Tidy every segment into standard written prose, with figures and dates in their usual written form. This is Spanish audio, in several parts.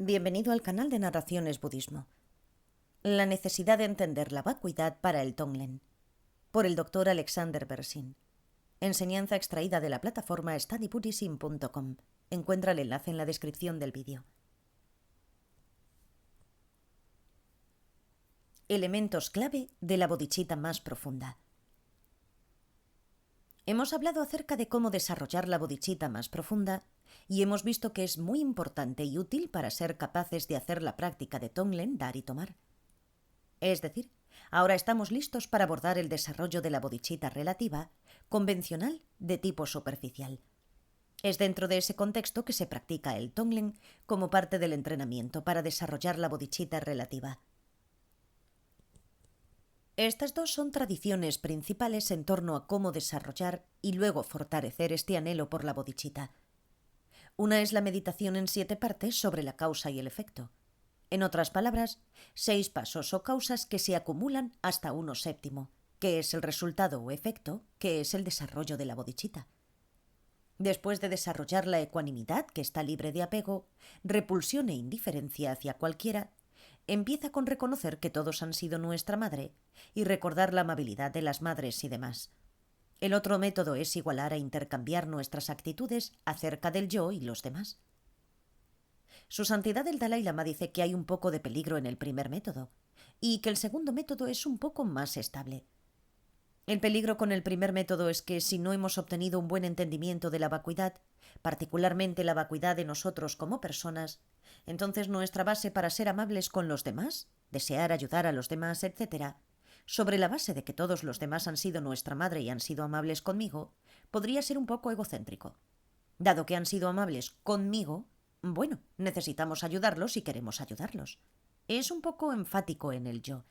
Bienvenido al canal de Narraciones Budismo. La necesidad de entender la vacuidad para el Tonglen, por el Dr. Alexander Berzin. Enseñanza extraída de la plataforma studybuddhism.com. Encuentra el enlace en la descripción del vídeo. Elementos clave de la bodhicitta más profunda. Hemos hablado acerca de cómo desarrollar la bodhicitta más profunda y hemos visto que es muy importante y útil para ser capaces de hacer la práctica de Tonglen, dar y tomar. Es decir, ahora estamos listos para abordar el desarrollo de la bodhicitta relativa, convencional, de tipo superficial. Es dentro de ese contexto que se practica el Tonglen como parte del entrenamiento para desarrollar la bodhicitta relativa. Estas dos son tradiciones principales en torno a cómo desarrollar y luego fortalecer este anhelo por la bodhicitta. Una es la meditación en 7 partes sobre la causa y el efecto. En otras palabras, 6 pasos o causas que se acumulan hasta uno séptimo, que es el resultado o efecto, que es el desarrollo de la bodhicitta. Después de desarrollar la ecuanimidad, que está libre de apego, repulsión e indiferencia hacia cualquiera, empieza con reconocer que todos han sido nuestra madre y recordar la amabilidad de las madres y demás. El otro método es igualar a intercambiar nuestras actitudes acerca del yo y los demás. Su Santidad el Dalai Lama dice que hay un poco de peligro en el primer método y que el segundo método es un poco más estable. El peligro con el primer método es que si no hemos obtenido un buen entendimiento de la vacuidad, particularmente la vacuidad de nosotros como personas, entonces nuestra base para ser amables con los demás, desear ayudar a los demás, etc., sobre la base de que todos los demás han sido nuestra madre y han sido amables conmigo, podría ser un poco egocéntrico. Dado que han sido amables conmigo, bueno, necesitamos ayudarlos y queremos ayudarlos. Es un poco enfático en el yo.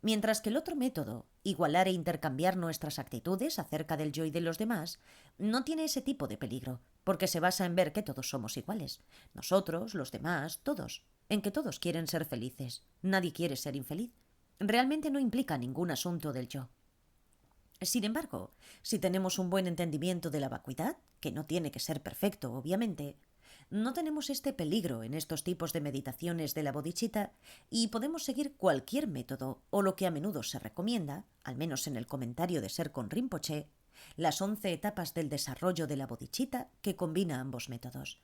Mientras que el otro método, igualar e intercambiar nuestras actitudes acerca del yo y de los demás, no tiene ese tipo de peligro, porque se basa en ver que todos somos iguales. Nosotros, los demás, todos. En que todos quieren ser felices. Nadie quiere ser infeliz. Realmente no implica ningún asunto del yo. Sin embargo, si tenemos un buen entendimiento de la vacuidad, que no tiene que ser perfecto, obviamente, no tenemos este peligro en estos tipos de meditaciones de la bodhicitta y podemos seguir cualquier método o lo que a menudo se recomienda, al menos en el comentario de Serkon Rinpoche, las 11 etapas del desarrollo de la bodhicitta que combina ambos métodos.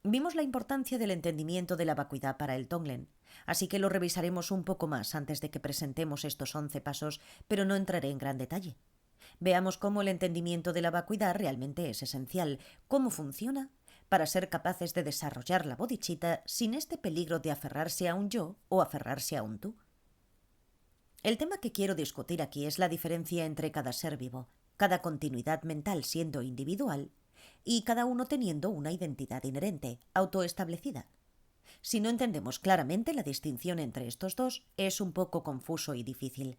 Vimos la importancia del entendimiento de la vacuidad para el Tonglen, así que lo revisaremos un poco más antes de que presentemos estos 11 pasos, pero no entraré en gran detalle. Veamos cómo el entendimiento de la vacuidad realmente es esencial, cómo funciona, para ser capaces de desarrollar la bodhicitta sin este peligro de aferrarse a un yo o aferrarse a un tú. El tema que quiero discutir aquí es la diferencia entre cada ser vivo, cada continuidad mental siendo individual, y cada uno teniendo una identidad inherente, autoestablecida. Si no entendemos claramente la distinción entre estos dos, es un poco confuso y difícil.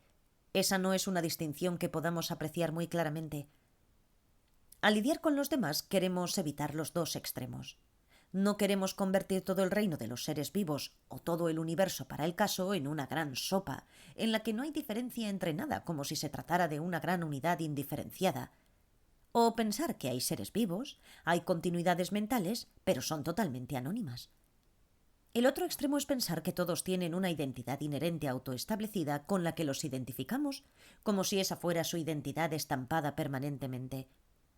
Esa no es una distinción que podamos apreciar muy claramente. Al lidiar con los demás, queremos evitar los dos extremos. No queremos convertir todo el reino de los seres vivos, o todo el universo para el caso, en una gran sopa, en la que no hay diferencia entre nada, como si se tratara de una gran unidad indiferenciada. O pensar que hay seres vivos, hay continuidades mentales, pero son totalmente anónimas. El otro extremo es pensar que todos tienen una identidad inherente autoestablecida con la que los identificamos, como si esa fuera su identidad estampada permanentemente,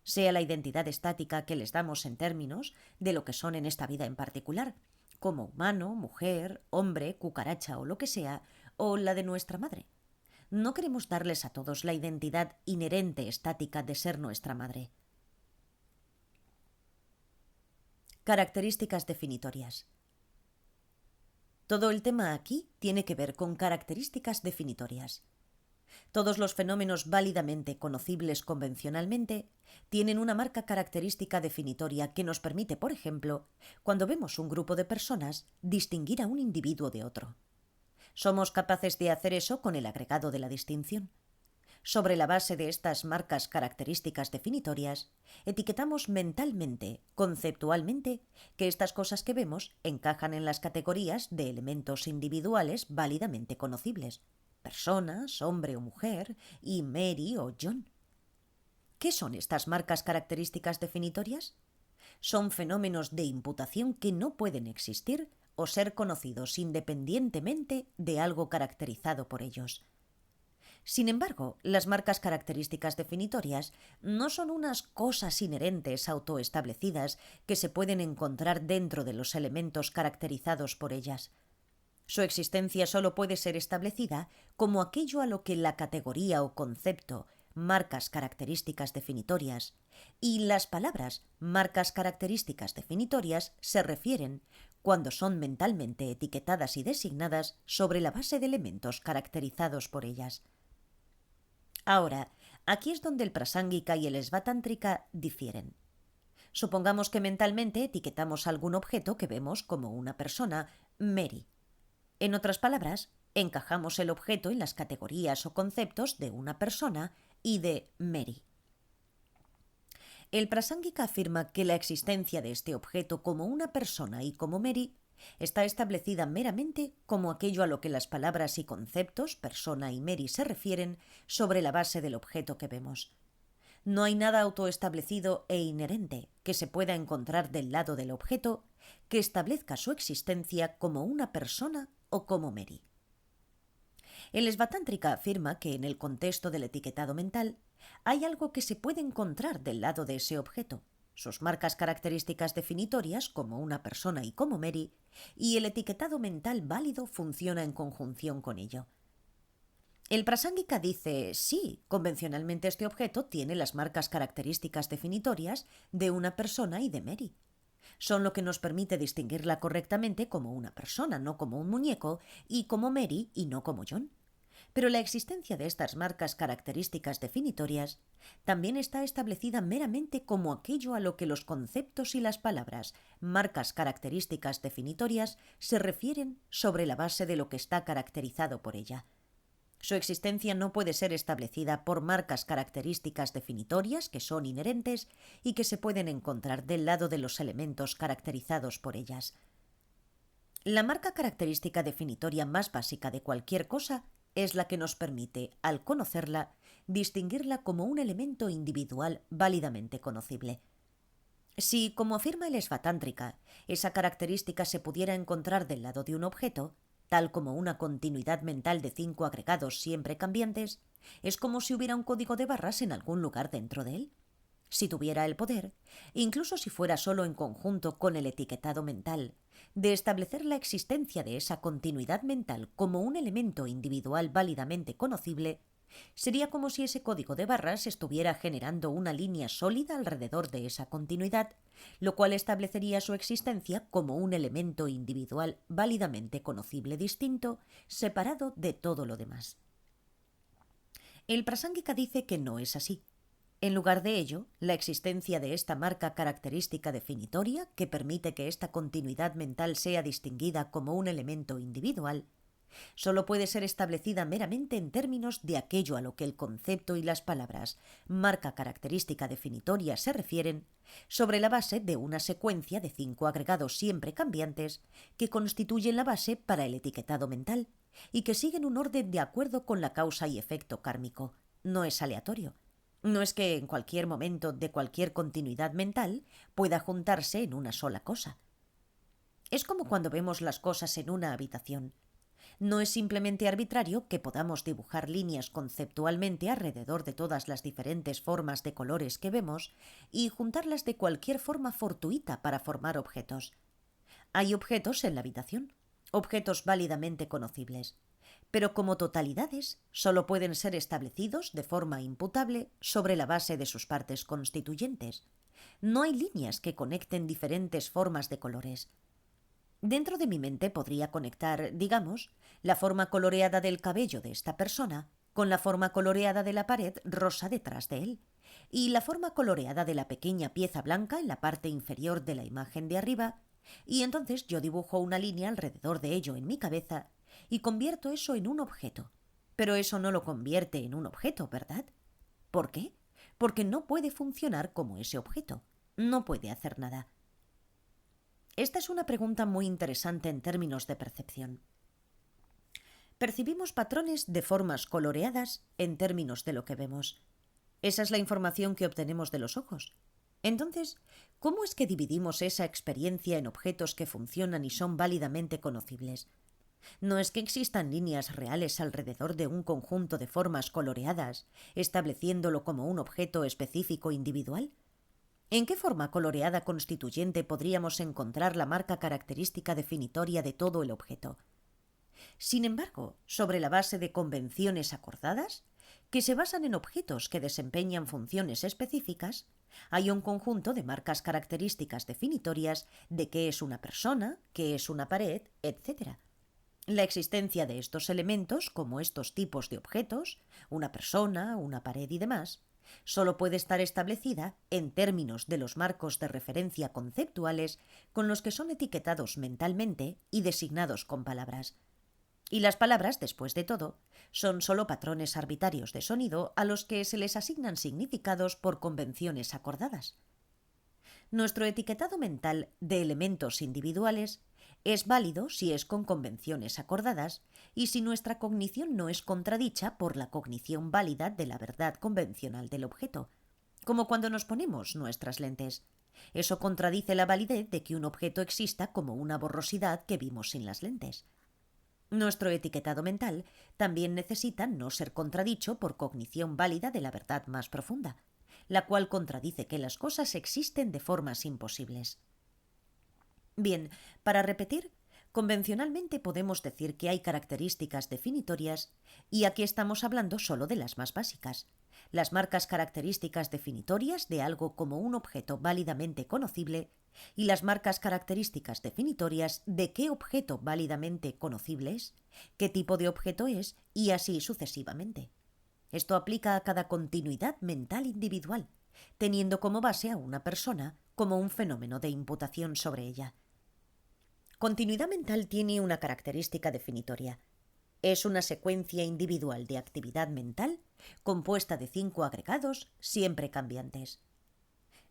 sea la identidad estática que les damos en términos de lo que son en esta vida en particular, como humano, mujer, hombre, cucaracha o lo que sea, o la de nuestra madre. No queremos darles a todos la identidad inherente estática de ser nuestra madre. Características definitorias. Todo el tema aquí tiene que ver con características definitorias. Todos los fenómenos válidamente conocibles convencionalmente tienen una marca característica definitoria que nos permite, por ejemplo, cuando vemos un grupo de personas, distinguir a un individuo de otro. Somos capaces de hacer eso con el agregado de la distinción. Sobre la base de estas marcas características definitorias, etiquetamos mentalmente, conceptualmente, que estas cosas que vemos encajan en las categorías de elementos individuales válidamente conocibles. Personas, hombre o mujer, y Mary o John. ¿Qué son estas marcas características definitorias? Son fenómenos de imputación que no pueden existir o ser conocidos independientemente de algo caracterizado por ellos. Sin embargo, las marcas características definitorias no son unas cosas inherentes autoestablecidas que se pueden encontrar dentro de los elementos caracterizados por ellas. Su existencia solo puede ser establecida como aquello a lo que la categoría o concepto, marcas características definitorias, y las palabras, marcas características definitorias, se refieren cuando son mentalmente etiquetadas y designadas sobre la base de elementos caracterizados por ellas. Ahora, aquí es donde el Prasángika y el Svatántrika difieren. Supongamos que mentalmente etiquetamos algún objeto que vemos como una persona, Mary. En otras palabras, encajamos el objeto en las categorías o conceptos de una persona y de Mary. El Prasángika afirma que la existencia de este objeto como una persona y como Mary está establecida meramente como aquello a lo que las palabras y conceptos, persona y Mary, se refieren sobre la base del objeto que vemos. No hay nada autoestablecido e inherente que se pueda encontrar del lado del objeto que establezca su existencia como una persona o como Mary. El Svatántrika afirma que en el contexto del etiquetado mental hay algo que se puede encontrar del lado de ese objeto, sus marcas características definitorias como una persona y como Mary, y el etiquetado mental válido funciona en conjunción con ello. El Prasángika dice, sí, convencionalmente este objeto tiene las marcas características definitorias de una persona y de Mary. Son lo que nos permite distinguirla correctamente como una persona, no como un muñeco, y como Mary y no como John. Pero la existencia de estas marcas características definitorias también está establecida meramente como aquello a lo que los conceptos y las palabras, marcas características definitorias, se refieren sobre la base de lo que está caracterizado por ella. Su existencia no puede ser establecida por marcas características definitorias que son inherentes y que se pueden encontrar del lado de los elementos caracterizados por ellas. La marca característica definitoria más básica de cualquier cosa es la que nos permite, al conocerla, distinguirla como un elemento individual válidamente conocible. Si, como afirma el Svatántrika, esa característica se pudiera encontrar del lado de un objeto, tal como una continuidad mental de 5 agregados siempre cambiantes, es como si hubiera un código de barras en algún lugar dentro de él. Si tuviera el poder, incluso si fuera solo en conjunto con el etiquetado mental, de establecer la existencia de esa continuidad mental como un elemento individual válidamente conocible, sería como si ese código de barras estuviera generando una línea sólida alrededor de esa continuidad, lo cual establecería su existencia como un elemento individual válidamente conocible distinto, separado de todo lo demás. El Prasángika dice que no es así. En lugar de ello, la existencia de esta marca característica definitoria, que permite que esta continuidad mental sea distinguida como un elemento individual, solo puede ser establecida meramente en términos de aquello a lo que el concepto y las palabras marca característica definitoria se refieren, sobre la base de una secuencia de 5 agregados siempre cambiantes que constituyen la base para el etiquetado mental y que siguen un orden de acuerdo con la causa y efecto kármico. No es aleatorio. No es que en cualquier momento de cualquier continuidad mental pueda juntarse en una sola cosa. Es como cuando vemos las cosas en una habitación. No es simplemente arbitrario que podamos dibujar líneas conceptualmente alrededor de todas las diferentes formas de colores que vemos y juntarlas de cualquier forma fortuita para formar objetos. Hay objetos en la habitación, objetos válidamente conocibles, pero como totalidades solo pueden ser establecidos de forma imputable sobre la base de sus partes constituyentes. No hay líneas que conecten diferentes formas de colores. Dentro de mi mente podría conectar, digamos, la forma coloreada del cabello de esta persona con la forma coloreada de la pared rosa detrás de él, y la forma coloreada de la pequeña pieza blanca en la parte inferior de la imagen de arriba, y entonces yo dibujo una línea alrededor de ello en mi cabeza y convierto eso en un objeto. Pero eso no lo convierte en un objeto, ¿verdad? ¿Por qué? Porque no puede funcionar como ese objeto. No puede hacer nada. Esta es una pregunta muy interesante en términos de percepción. Percibimos patrones de formas coloreadas en términos de lo que vemos. Esa es la información que obtenemos de los ojos. Entonces, ¿cómo es que dividimos esa experiencia en objetos que funcionan y son válidamente conocibles? No es que existan líneas reales alrededor de un conjunto de formas coloreadas, estableciéndolo como un objeto específico individual. ¿En qué forma coloreada constituyente podríamos encontrar la marca característica definitoria de todo el objeto? Sin embargo, sobre la base de convenciones acordadas, que se basan en objetos que desempeñan funciones específicas, hay un conjunto de marcas características definitorias de qué es una persona, qué es una pared, etc. La existencia de estos elementos, como estos tipos de objetos, una persona, una pared y demás, solo puede estar establecida en términos de los marcos de referencia conceptuales con los que son etiquetados mentalmente y designados con palabras. Y las palabras, después de todo, son solo patrones arbitrarios de sonido a los que se les asignan significados por convenciones acordadas. Nuestro etiquetado mental de elementos individuales es válido si es con convenciones acordadas y si nuestra cognición no es contradicha por la cognición válida de la verdad convencional del objeto, como cuando nos ponemos nuestras lentes. Eso contradice la validez de que un objeto exista como una borrosidad que vimos sin las lentes. Nuestro etiquetado mental también necesita no ser contradicho por cognición válida de la verdad más profunda, la cual contradice que las cosas existen de formas imposibles. Bien, para repetir, convencionalmente podemos decir que hay características definitorias y aquí estamos hablando solo de las más básicas. Las marcas características definitorias de algo como un objeto válidamente conocible y las marcas características definitorias de qué objeto válidamente conocible es, qué tipo de objeto es y así sucesivamente. Esto aplica a cada continuidad mental individual, teniendo como base a una persona como un fenómeno de imputación sobre ella. Continuidad mental tiene una característica definitoria. Es una secuencia individual de actividad mental compuesta de 5 agregados siempre cambiantes.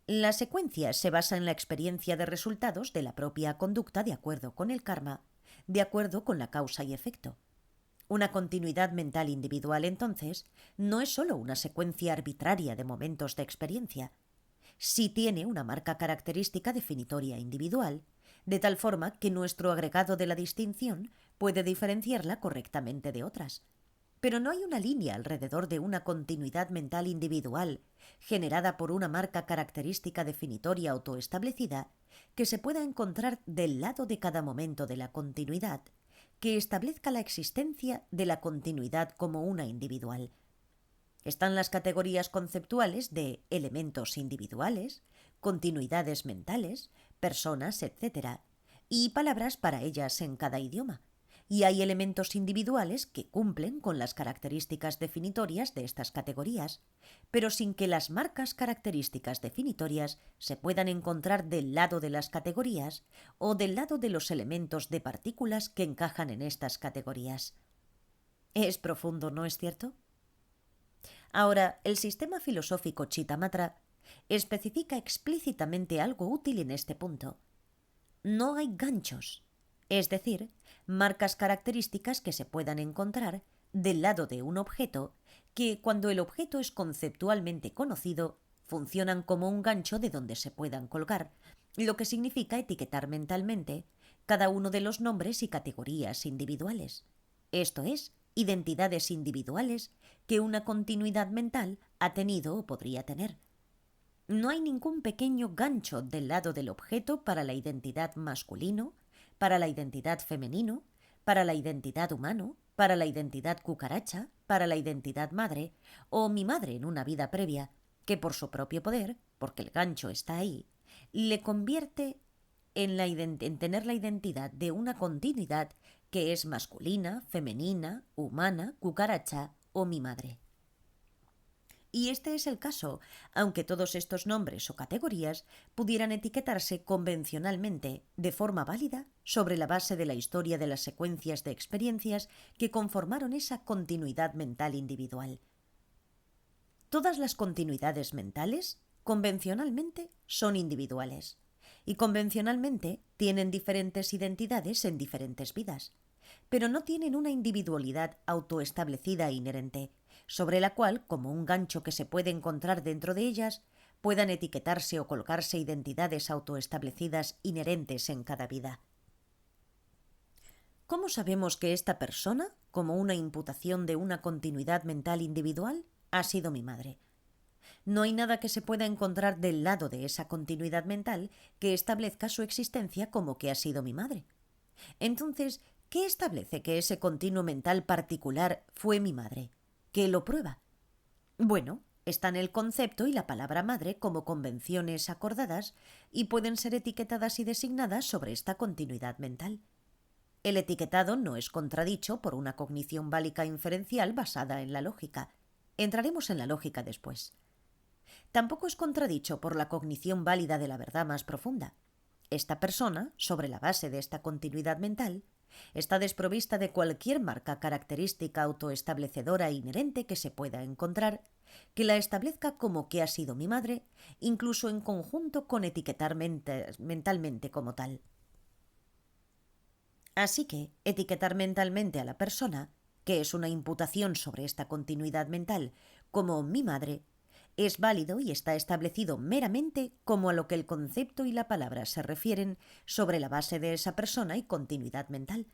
La secuencia se basa en la experiencia de resultados de la propia conducta de acuerdo con el karma, de acuerdo con la causa y efecto. Una continuidad mental individual, entonces, no es sólo una secuencia arbitraria de momentos de experiencia. Sí tiene una marca característica definitoria individual, de tal forma que nuestro agregado de la distinción puede diferenciarla correctamente de otras. Pero no hay una línea alrededor de una continuidad mental individual generada por una marca característica definitoria autoestablecida que se pueda encontrar del lado de cada momento de la continuidad que establezca la existencia de la continuidad como una individual. Están las categorías conceptuales de elementos individuales, continuidades mentales, personas, etc., y palabras para ellas en cada idioma. Y hay elementos individuales que cumplen con las características definitorias de estas categorías, pero sin que las marcas características definitorias se puedan encontrar del lado de las categorías o del lado de los elementos de partículas que encajan en estas categorías. Es profundo, ¿no es cierto? Ahora, el sistema filosófico Chittamatra especifica explícitamente algo útil en este punto. No hay ganchos, es decir, marcas características que se puedan encontrar del lado de un objeto que, cuando el objeto es conceptualmente conocido, funcionan como un gancho de donde se puedan colgar, lo que significa etiquetar mentalmente cada uno de los nombres y categorías individuales. Esto es, identidades individuales que una continuidad mental ha tenido o podría tener. No hay ningún pequeño gancho del lado del objeto para la identidad masculino, para la identidad femenino, para la identidad humano, para la identidad cucaracha, para la identidad madre o mi madre en una vida previa, que por su propio poder, porque el gancho está ahí, le convierte en tener la identidad de una continuidad que es masculina, femenina, humana, cucaracha o mi madre. Y este es el caso, aunque todos estos nombres o categorías pudieran etiquetarse convencionalmente, de forma válida, sobre la base de la historia de las secuencias de experiencias que conformaron esa continuidad mental individual. Todas las continuidades mentales, convencionalmente, son individuales, y convencionalmente tienen diferentes identidades en diferentes vidas, pero no tienen una individualidad autoestablecida e inherente, sobre la cual, como un gancho que se puede encontrar dentro de ellas, puedan etiquetarse o colocarse identidades autoestablecidas inherentes en cada vida. ¿Cómo sabemos que esta persona, como una imputación de una continuidad mental individual, ha sido mi madre? No hay nada que se pueda encontrar del lado de esa continuidad mental que establezca su existencia como que ha sido mi madre. Entonces, ¿qué establece que ese continuo mental particular fue mi madre? ¿Qué lo prueba? Bueno, están el concepto y la palabra madre como convenciones acordadas y pueden ser etiquetadas y designadas sobre esta continuidad mental. El etiquetado no es contradicho por una cognición bálica inferencial basada en la lógica. Entraremos en la lógica después. Tampoco es contradicho por la cognición válida de la verdad más profunda. Esta persona, sobre la base de esta continuidad mental, está desprovista de cualquier marca característica autoestablecedora inherente que se pueda encontrar, que la establezca como que ha sido mi madre, incluso en conjunto con etiquetar mentalmente como tal. Así que etiquetar mentalmente a la persona, que es una imputación sobre esta continuidad mental, como mi madre, es válido y está establecido meramente como a lo que el concepto y la palabra se refieren sobre la base de esa persona y continuidad mental.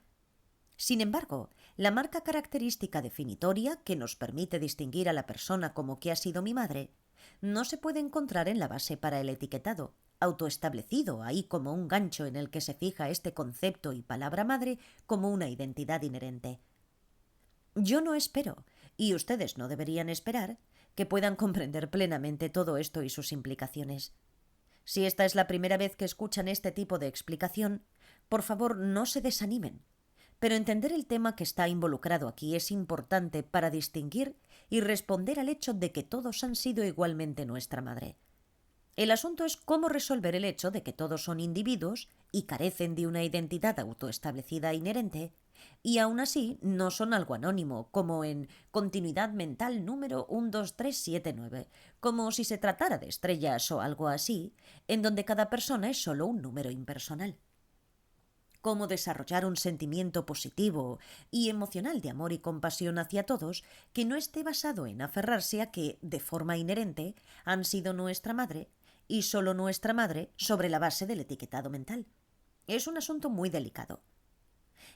Sin embargo, la marca característica definitoria que nos permite distinguir a la persona como que ha sido mi madre no se puede encontrar en la base para el etiquetado, autoestablecido ahí como un gancho en el que se fija este concepto y palabra madre como una identidad inherente. Yo no espero, y ustedes no deberían esperar, que puedan comprender plenamente todo esto y sus implicaciones. Si esta es la primera vez que escuchan este tipo de explicación, por favor no se desanimen. Pero entender el tema que está involucrado aquí es importante para distinguir y responder al hecho de que todos han sido igualmente nuestra madre. El asunto es cómo resolver el hecho de que todos son individuos y carecen de una identidad autoestablecida inherente, y aún así no son algo anónimo, como en continuidad mental número 12379, como si se tratara de estrellas o algo así, en donde cada persona es solo un número impersonal. Cómo desarrollar un sentimiento positivo y emocional de amor y compasión hacia todos que no esté basado en aferrarse a que, de forma inherente, han sido nuestra madre y solo nuestra madre sobre la base del etiquetado mental. Es un asunto muy delicado.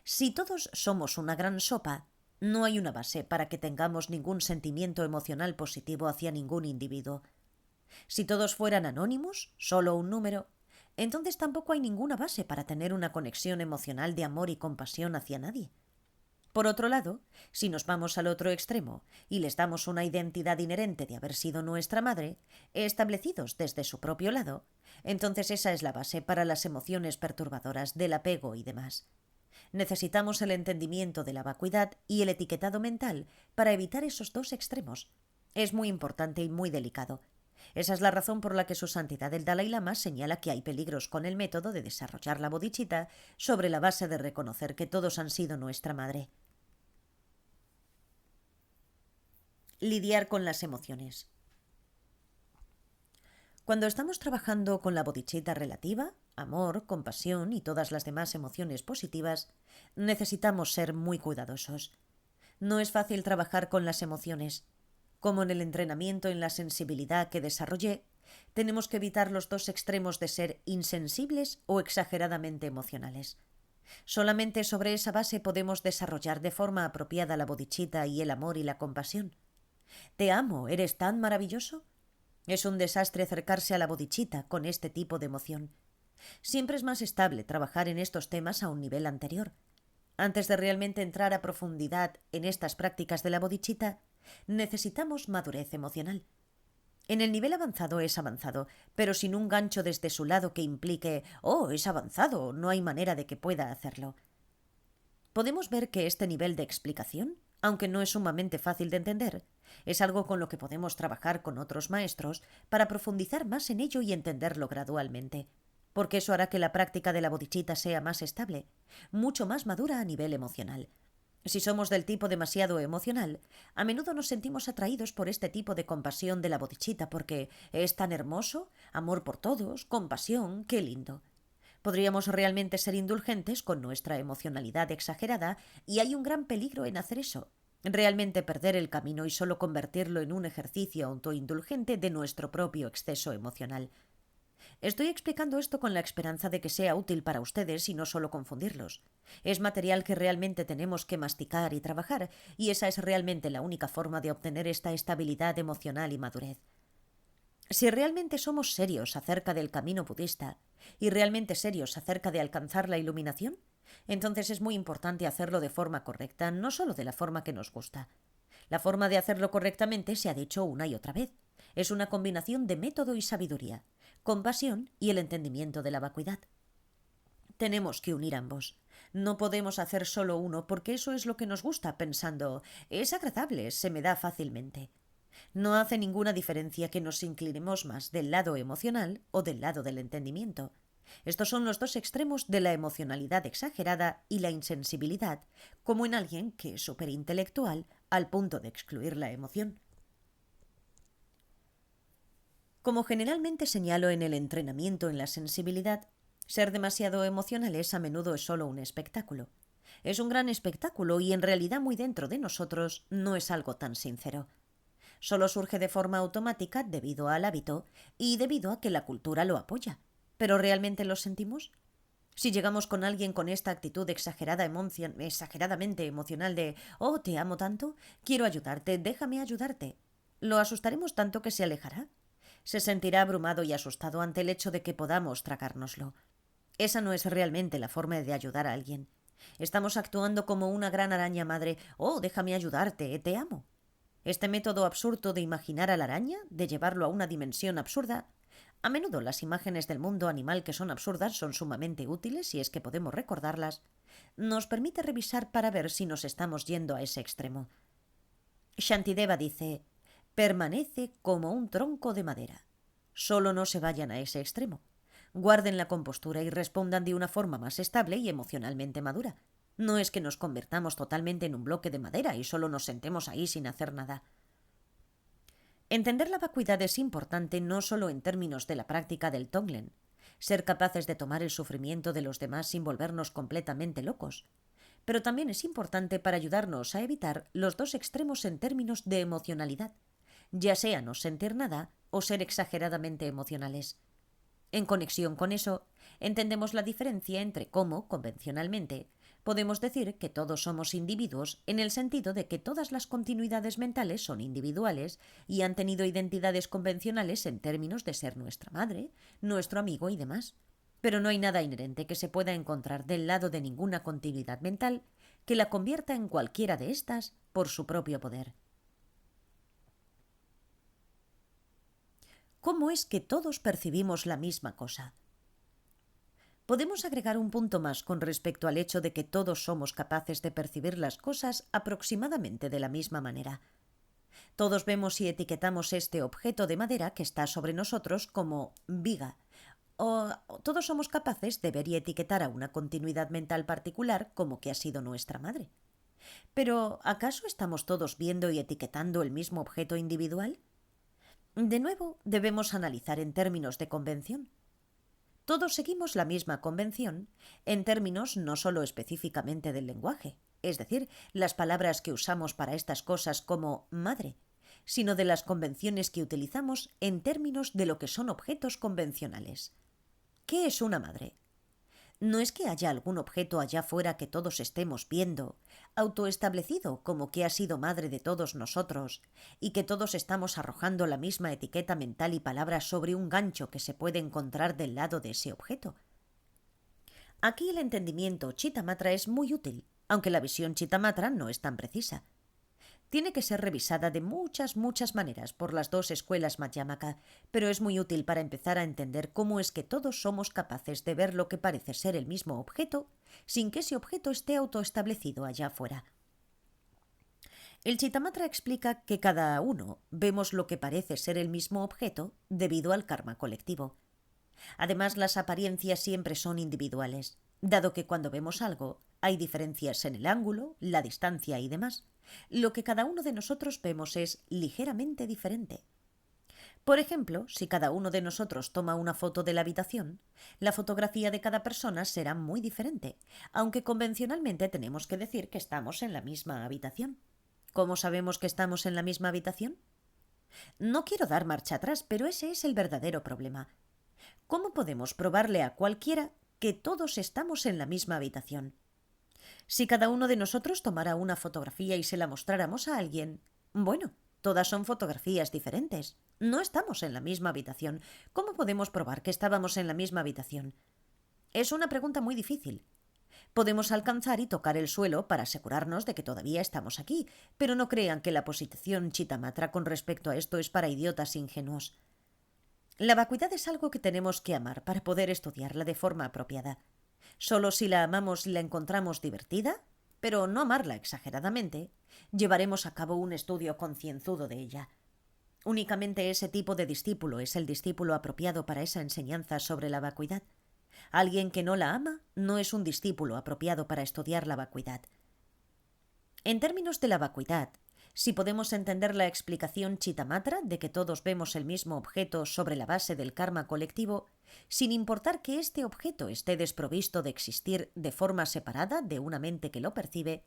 Si todos somos una gran sopa, no hay una base para que tengamos ningún sentimiento emocional positivo hacia ningún individuo. Si todos fueran anónimos, solo un número, entonces tampoco hay ninguna base para tener una conexión emocional de amor y compasión hacia nadie. Por otro lado, si nos vamos al otro extremo y les damos una identidad inherente de haber sido nuestra madre, establecidos desde su propio lado, entonces esa es la base para las emociones perturbadoras del apego y demás. Necesitamos el entendimiento de la vacuidad y el etiquetado mental para evitar esos dos extremos. Es muy importante y muy delicado. Esa es la razón por la que Su Santidad el Dalai Lama señala que hay peligros con el método de desarrollar la bodhicitta sobre la base de reconocer que todos han sido nuestra madre. Lidiar con las emociones. Cuando estamos trabajando con la bodhicitta relativa, amor, compasión y todas las demás emociones positivas, necesitamos ser muy cuidadosos. No es fácil trabajar con las emociones. Como en el entrenamiento en la sensibilidad que desarrollé, tenemos que evitar los dos extremos de ser insensibles o exageradamente emocionales. Solamente sobre esa base podemos desarrollar de forma apropiada la bodhicitta y el amor y la compasión. Te amo, eres tan maravilloso. Es un desastre acercarse a la bodhicitta con este tipo de emoción. Siempre es más estable trabajar en estos temas a un nivel anterior. Antes de realmente entrar a profundidad en estas prácticas de la bodhicitta, necesitamos madurez emocional. En el nivel avanzado es avanzado, pero sin un gancho desde su lado que implique «oh, es avanzado, no hay manera de que pueda hacerlo». Podemos ver que este nivel de explicación, aunque no es sumamente fácil de entender, es algo con lo que podemos trabajar con otros maestros para profundizar más en ello y entenderlo gradualmente, porque eso hará que la práctica de la bodhicitta sea más estable, mucho más madura a nivel emocional. Si somos del tipo demasiado emocional, a menudo nos sentimos atraídos por este tipo de compasión de la bodhicitta porque es tan hermoso, amor por todos, compasión, qué lindo. Podríamos realmente ser indulgentes con nuestra emocionalidad exagerada y hay un gran peligro en hacer eso. realmente perder el camino y solo convertirlo en un ejercicio autoindulgente de nuestro propio exceso emocional. Estoy explicando esto con la esperanza de que sea útil para ustedes y no solo confundirlos. Es material que realmente tenemos que masticar y trabajar, y esa es realmente la única forma de obtener esta estabilidad emocional y madurez. Si realmente somos serios acerca del camino budista y realmente serios acerca de alcanzar la iluminación, entonces es muy importante hacerlo de forma correcta, no solo de la forma que nos gusta. La forma de hacerlo correctamente se ha dicho una y otra vez. Es una combinación de método y sabiduría, compasión y el entendimiento de la vacuidad. Tenemos que unir ambos. No podemos hacer solo uno porque eso es lo que nos gusta, pensando, es agradable, se me da fácilmente. No hace ninguna diferencia que nos inclinemos más del lado emocional o del lado del entendimiento. Estos son los dos extremos de la emocionalidad exagerada y la insensibilidad, como en alguien que es superintelectual al punto de excluir la emoción. Como generalmente señalo en el entrenamiento en la sensibilidad, ser demasiado emocionales a menudo es solo un espectáculo. Es un gran espectáculo y en realidad muy dentro de nosotros no es algo tan sincero. Solo surge de forma automática debido al hábito y debido a que la cultura lo apoya. ¿Pero realmente lo sentimos? Si llegamos con alguien con esta actitud exageradamente emocional de «Oh, te amo tanto, quiero ayudarte, déjame ayudarte», ¿lo asustaremos tanto que se alejará? Se sentirá abrumado y asustado ante el hecho de que podamos tragárnoslo. Esa no es realmente la forma de ayudar a alguien. Estamos actuando como una gran araña madre «Oh, déjame ayudarte, te amo». Este método absurdo de imaginar a la araña, de llevarlo a una dimensión absurda. A menudo las imágenes del mundo animal que son absurdas son sumamente útiles si es que podemos recordarlas. Nos permite revisar para ver si nos estamos yendo a ese extremo. Shantideva dice, permanece como un tronco de madera. Solo no se vayan a ese extremo. Guarden la compostura y respondan de una forma más estable y emocionalmente madura. No es que nos convirtamos totalmente en un bloque de madera y solo nos sentemos ahí sin hacer nada. Entender la vacuidad es importante no solo en términos de la práctica del Tonglen, ser capaces de tomar el sufrimiento de los demás sin volvernos completamente locos, pero también es importante para ayudarnos a evitar los dos extremos en términos de emocionalidad, ya sea no sentir nada o ser exageradamente emocionales. En conexión con eso, entendemos la diferencia entre cómo, convencionalmente, podemos decir que todos somos individuos en el sentido de que todas las continuidades mentales son individuales y han tenido identidades convencionales en términos de ser nuestra madre, nuestro amigo y demás. Pero no hay nada inherente que se pueda encontrar del lado de ninguna continuidad mental que la convierta en cualquiera de estas por su propio poder. ¿Cómo es que todos percibimos la misma cosa? Podemos agregar un punto más con respecto al hecho de que todos somos capaces de percibir las cosas aproximadamente de la misma manera. Todos vemos y etiquetamos este objeto de madera que está sobre nosotros como viga, o todos somos capaces de ver y etiquetar a una continuidad mental particular como que ha sido nuestra madre. Pero, ¿acaso estamos todos viendo y etiquetando el mismo objeto individual? De nuevo, debemos analizar en términos de convención. Todos seguimos la misma convención en términos no solo específicamente del lenguaje, es decir, las palabras que usamos para estas cosas como madre, sino de las convenciones que utilizamos en términos de lo que son objetos convencionales. ¿Qué es una madre? No es que haya algún objeto allá fuera que todos estemos viendo, autoestablecido como que ha sido madre de todos nosotros, y que todos estamos arrojando la misma etiqueta mental y palabra sobre un gancho que se puede encontrar del lado de ese objeto. Aquí el entendimiento Chittamatra es muy útil, aunque la visión Chittamatra no es tan precisa. Tiene que ser revisada de muchas maneras por las dos escuelas Madhyamaka, pero es muy útil para empezar a entender cómo es que todos somos capaces de ver lo que parece ser el mismo objeto sin que ese objeto esté autoestablecido allá afuera. El Chittamatra explica que cada uno vemos lo que parece ser el mismo objeto debido al karma colectivo. Además, las apariencias siempre son individuales, dado que cuando vemos algo hay diferencias en el ángulo, la distancia y demás. Lo que cada uno de nosotros vemos es ligeramente diferente. Por ejemplo, si cada uno de nosotros toma una foto de la habitación, la fotografía de cada persona será muy diferente, aunque convencionalmente tenemos que decir que estamos en la misma habitación. ¿Cómo sabemos que estamos en la misma habitación? No quiero dar marcha atrás, pero ese es el verdadero problema. ¿Cómo podemos probarle a cualquiera que todos estamos en la misma habitación? Si cada uno de nosotros tomara una fotografía y se la mostráramos a alguien, bueno, todas son fotografías diferentes. No estamos en la misma habitación. ¿Cómo podemos probar que estábamos en la misma habitación? Es una pregunta muy difícil. Podemos alcanzar y tocar el suelo para asegurarnos de que todavía estamos aquí, pero no crean que la posición Chittamatra con respecto a esto es para idiotas ingenuos. La vacuidad es algo que tenemos que amar para poder estudiarla de forma apropiada. Solo si la amamos y la encontramos divertida, pero no amarla exageradamente, llevaremos a cabo un estudio concienzudo de ella. Únicamente ese tipo de discípulo es el discípulo apropiado para esa enseñanza sobre la vacuidad. Alguien que no la ama no es un discípulo apropiado para estudiar la vacuidad. En términos de la vacuidad, si podemos entender la explicación Chittamatra de que todos vemos el mismo objeto sobre la base del karma colectivo, sin importar que este objeto esté desprovisto de existir de forma separada de una mente que lo percibe,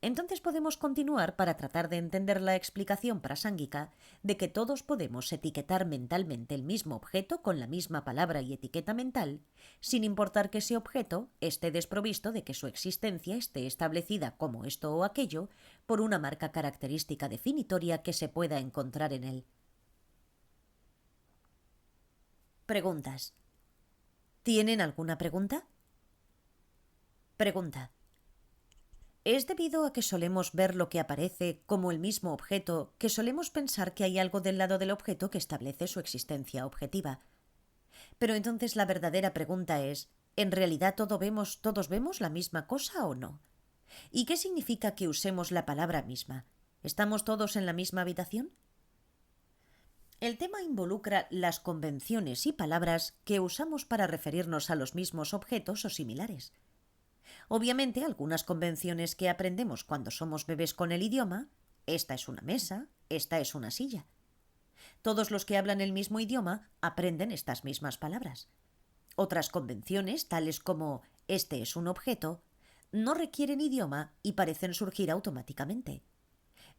entonces podemos continuar para tratar de entender la explicación prasángika de que todos podemos etiquetar mentalmente el mismo objeto con la misma palabra y etiqueta mental, sin importar que ese objeto esté desprovisto de que su existencia esté establecida como esto o aquello por una marca característica definitoria que se pueda encontrar en él. Preguntas. ¿Tienen alguna pregunta? Pregunta. ¿Es debido a que solemos ver lo que aparece como el mismo objeto que solemos pensar que hay algo del lado del objeto que establece su existencia objetiva? Pero entonces la verdadera pregunta es, ¿en realidad todos vemos la misma cosa o no? ¿Y qué significa que usemos la palabra misma? ¿Estamos todos en la misma habitación? El tema involucra las convenciones y palabras que usamos para referirnos a los mismos objetos o similares. Obviamente, algunas convenciones que aprendemos cuando somos bebés con el idioma, esta es una mesa, esta es una silla. Todos los que hablan el mismo idioma aprenden estas mismas palabras. Otras convenciones, tales como este es un objeto, no requieren idioma y parecen surgir automáticamente.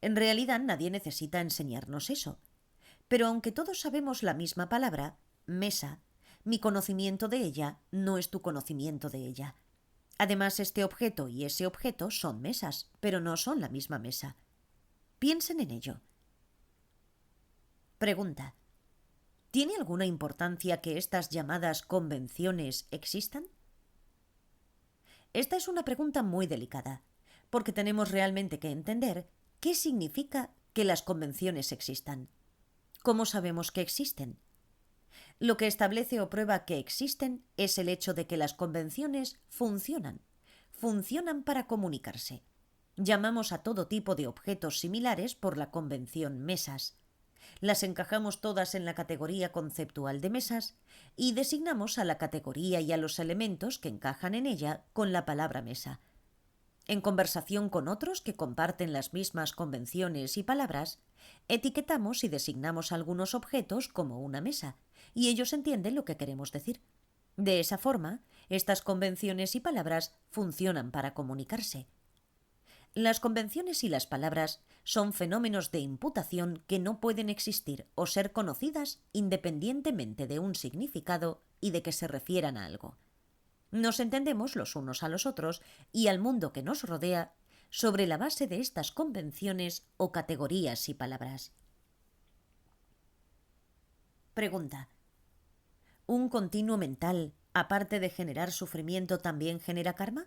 En realidad nadie necesita enseñarnos eso. Pero aunque todos sabemos la misma palabra, mesa, mi conocimiento de ella no es tu conocimiento de ella. Además, este objeto y ese objeto son mesas, pero no son la misma mesa. Piensen en ello. Pregunta. ¿Tiene alguna importancia que estas llamadas convenciones existan? Esta es una pregunta muy delicada, porque tenemos realmente que entender qué significa que las convenciones existan. ¿Cómo sabemos que existen? Lo que establece o prueba que existen es el hecho de que las convenciones funcionan. Funcionan para comunicarse. Llamamos a todo tipo de objetos similares por la convención mesas. Las encajamos todas en la categoría conceptual de mesas y designamos a la categoría y a los elementos que encajan en ella con la palabra mesa. En conversación con otros que comparten las mismas convenciones y palabras, etiquetamos y designamos algunos objetos como una mesa, y ellos entienden lo que queremos decir. De esa forma, estas convenciones y palabras funcionan para comunicarse. Las convenciones y las palabras son fenómenos de imputación que no pueden existir o ser conocidas independientemente de un significado y de que se refieran a algo. Nos entendemos los unos a los otros y al mundo que nos rodea sobre la base de estas convenciones o categorías y palabras. Pregunta. ¿Un continuo mental, aparte de generar sufrimiento, también genera karma?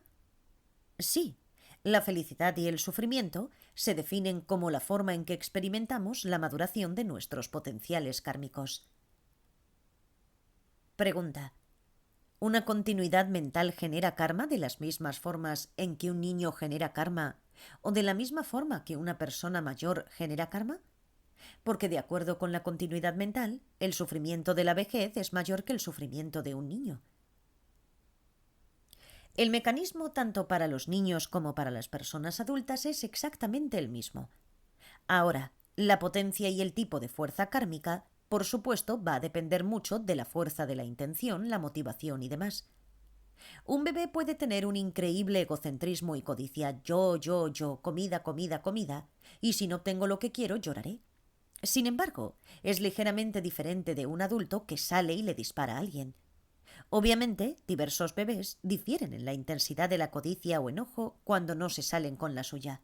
Sí. La felicidad y el sufrimiento se definen como la forma en que experimentamos la maduración de nuestros potenciales kármicos. Pregunta. ¿Una continuidad mental genera karma de las mismas formas en que un niño genera karma o de la misma forma que una persona mayor genera karma? Porque de acuerdo con la continuidad mental, el sufrimiento de la vejez es mayor que el sufrimiento de un niño. El mecanismo tanto para los niños como para las personas adultas es exactamente el mismo. Ahora, la potencia y el tipo de fuerza kármica, por supuesto, va a depender mucho de la fuerza de la intención, la motivación y demás. Un bebé puede tener un increíble egocentrismo y codicia yo, comida, comida, comida, y si no obtengo lo que quiero, lloraré. Sin embargo, es ligeramente diferente de un adulto que sale y le dispara a alguien. Obviamente, diversos bebés difieren en la intensidad de la codicia o enojo cuando no se salen con la suya.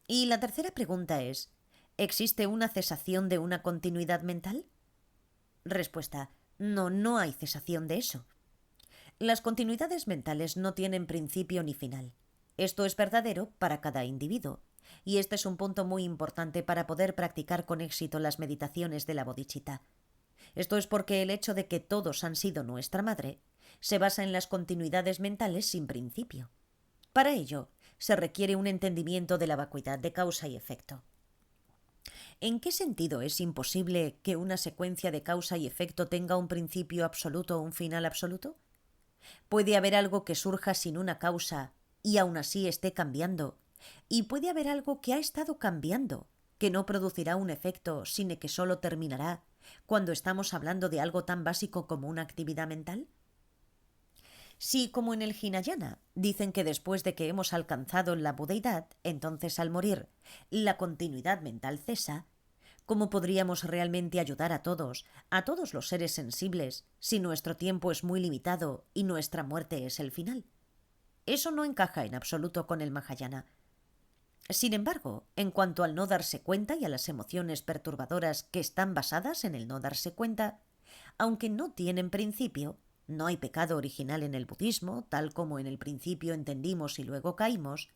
Y la tercera pregunta es, ¿existe una cesación de una continuidad mental? Respuesta, no, no hay cesación de eso. Las continuidades mentales no tienen principio ni final. Esto es verdadero para cada individuo, y este es un punto muy importante para poder practicar con éxito las meditaciones de la bodhicitta. Esto es porque el hecho de que todos han sido nuestra madre se basa en las continuidades mentales sin principio. Para ello, se requiere un entendimiento de la vacuidad de causa y efecto. ¿En qué sentido es imposible que una secuencia de causa y efecto tenga un principio absoluto o un final absoluto? ¿Puede haber algo que surja sin una causa y aún así esté cambiando? ¿Y puede haber algo que ha estado cambiando, que no producirá un efecto, sino que solo terminará cuando estamos hablando de algo tan básico como una actividad mental? Si, como en el Hinayana, dicen que después de que hemos alcanzado la budeidad, entonces al morir, la continuidad mental cesa, ¿cómo podríamos realmente ayudar a todos los seres sensibles, si nuestro tiempo es muy limitado y nuestra muerte es el final? Eso no encaja en absoluto con el Mahayana. Sin embargo, en cuanto al no darse cuenta y a las emociones perturbadoras que están basadas en el no darse cuenta, aunque no tienen principio, no hay pecado original en el budismo, tal como en el principio entendimos y luego caímos,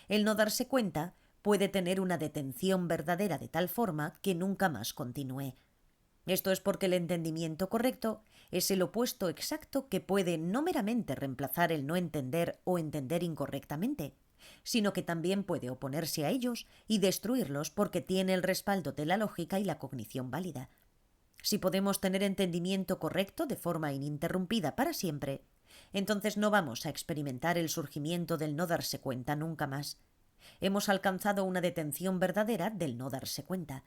el no darse cuenta puede tener una detención verdadera de tal forma que nunca más continúe. Esto es porque el entendimiento correcto es el opuesto exacto que puede no meramente reemplazar el no entender o entender incorrectamente, sino que también puede oponerse a ellos y destruirlos porque tiene el respaldo de la lógica y la cognición válida. Si podemos tener entendimiento correcto de forma ininterrumpida para siempre, entonces no vamos a experimentar el surgimiento del no darse cuenta nunca más. Hemos alcanzado una detención verdadera del no darse cuenta.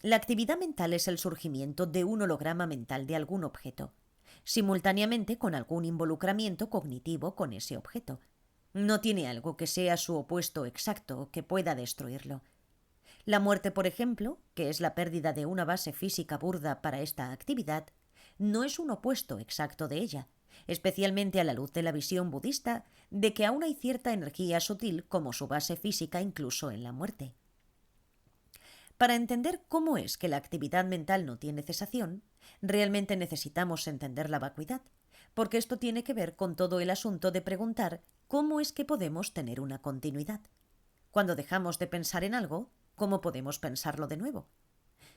La actividad mental es el surgimiento de un holograma mental de algún objeto, simultáneamente con algún involucramiento cognitivo con ese objeto. No tiene algo que sea su opuesto exacto o que pueda destruirlo. La muerte, por ejemplo, que es la pérdida de una base física burda para esta actividad, no es un opuesto exacto de ella, especialmente a la luz de la visión budista de que aún hay cierta energía sutil como su base física incluso en la muerte. Para entender cómo es que la actividad mental no tiene cesación, realmente necesitamos entender la vacuidad, porque esto tiene que ver con todo el asunto de preguntar cómo es que podemos tener una continuidad. Cuando dejamos de pensar en algo, ¿cómo podemos pensarlo de nuevo?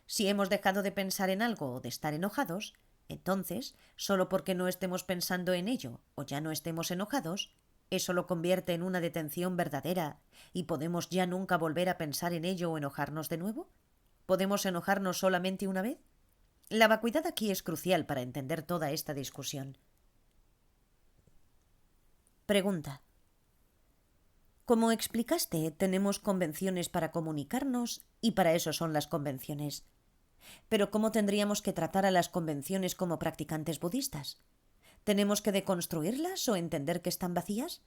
Si hemos dejado de pensar en algo o de estar enojados, entonces, solo porque no estemos pensando en ello o ya no estemos enojados, eso lo convierte en una detención verdadera y podemos ya nunca volver a pensar en ello o enojarnos de nuevo. ¿Podemos enojarnos solamente una vez? La vacuidad aquí es crucial para entender toda esta discusión. Pregunta. Como explicaste, tenemos convenciones para comunicarnos y para eso son las convenciones. Pero ¿cómo tendríamos que tratar a las convenciones como practicantes budistas? ¿Tenemos que deconstruirlas o entender que están vacías?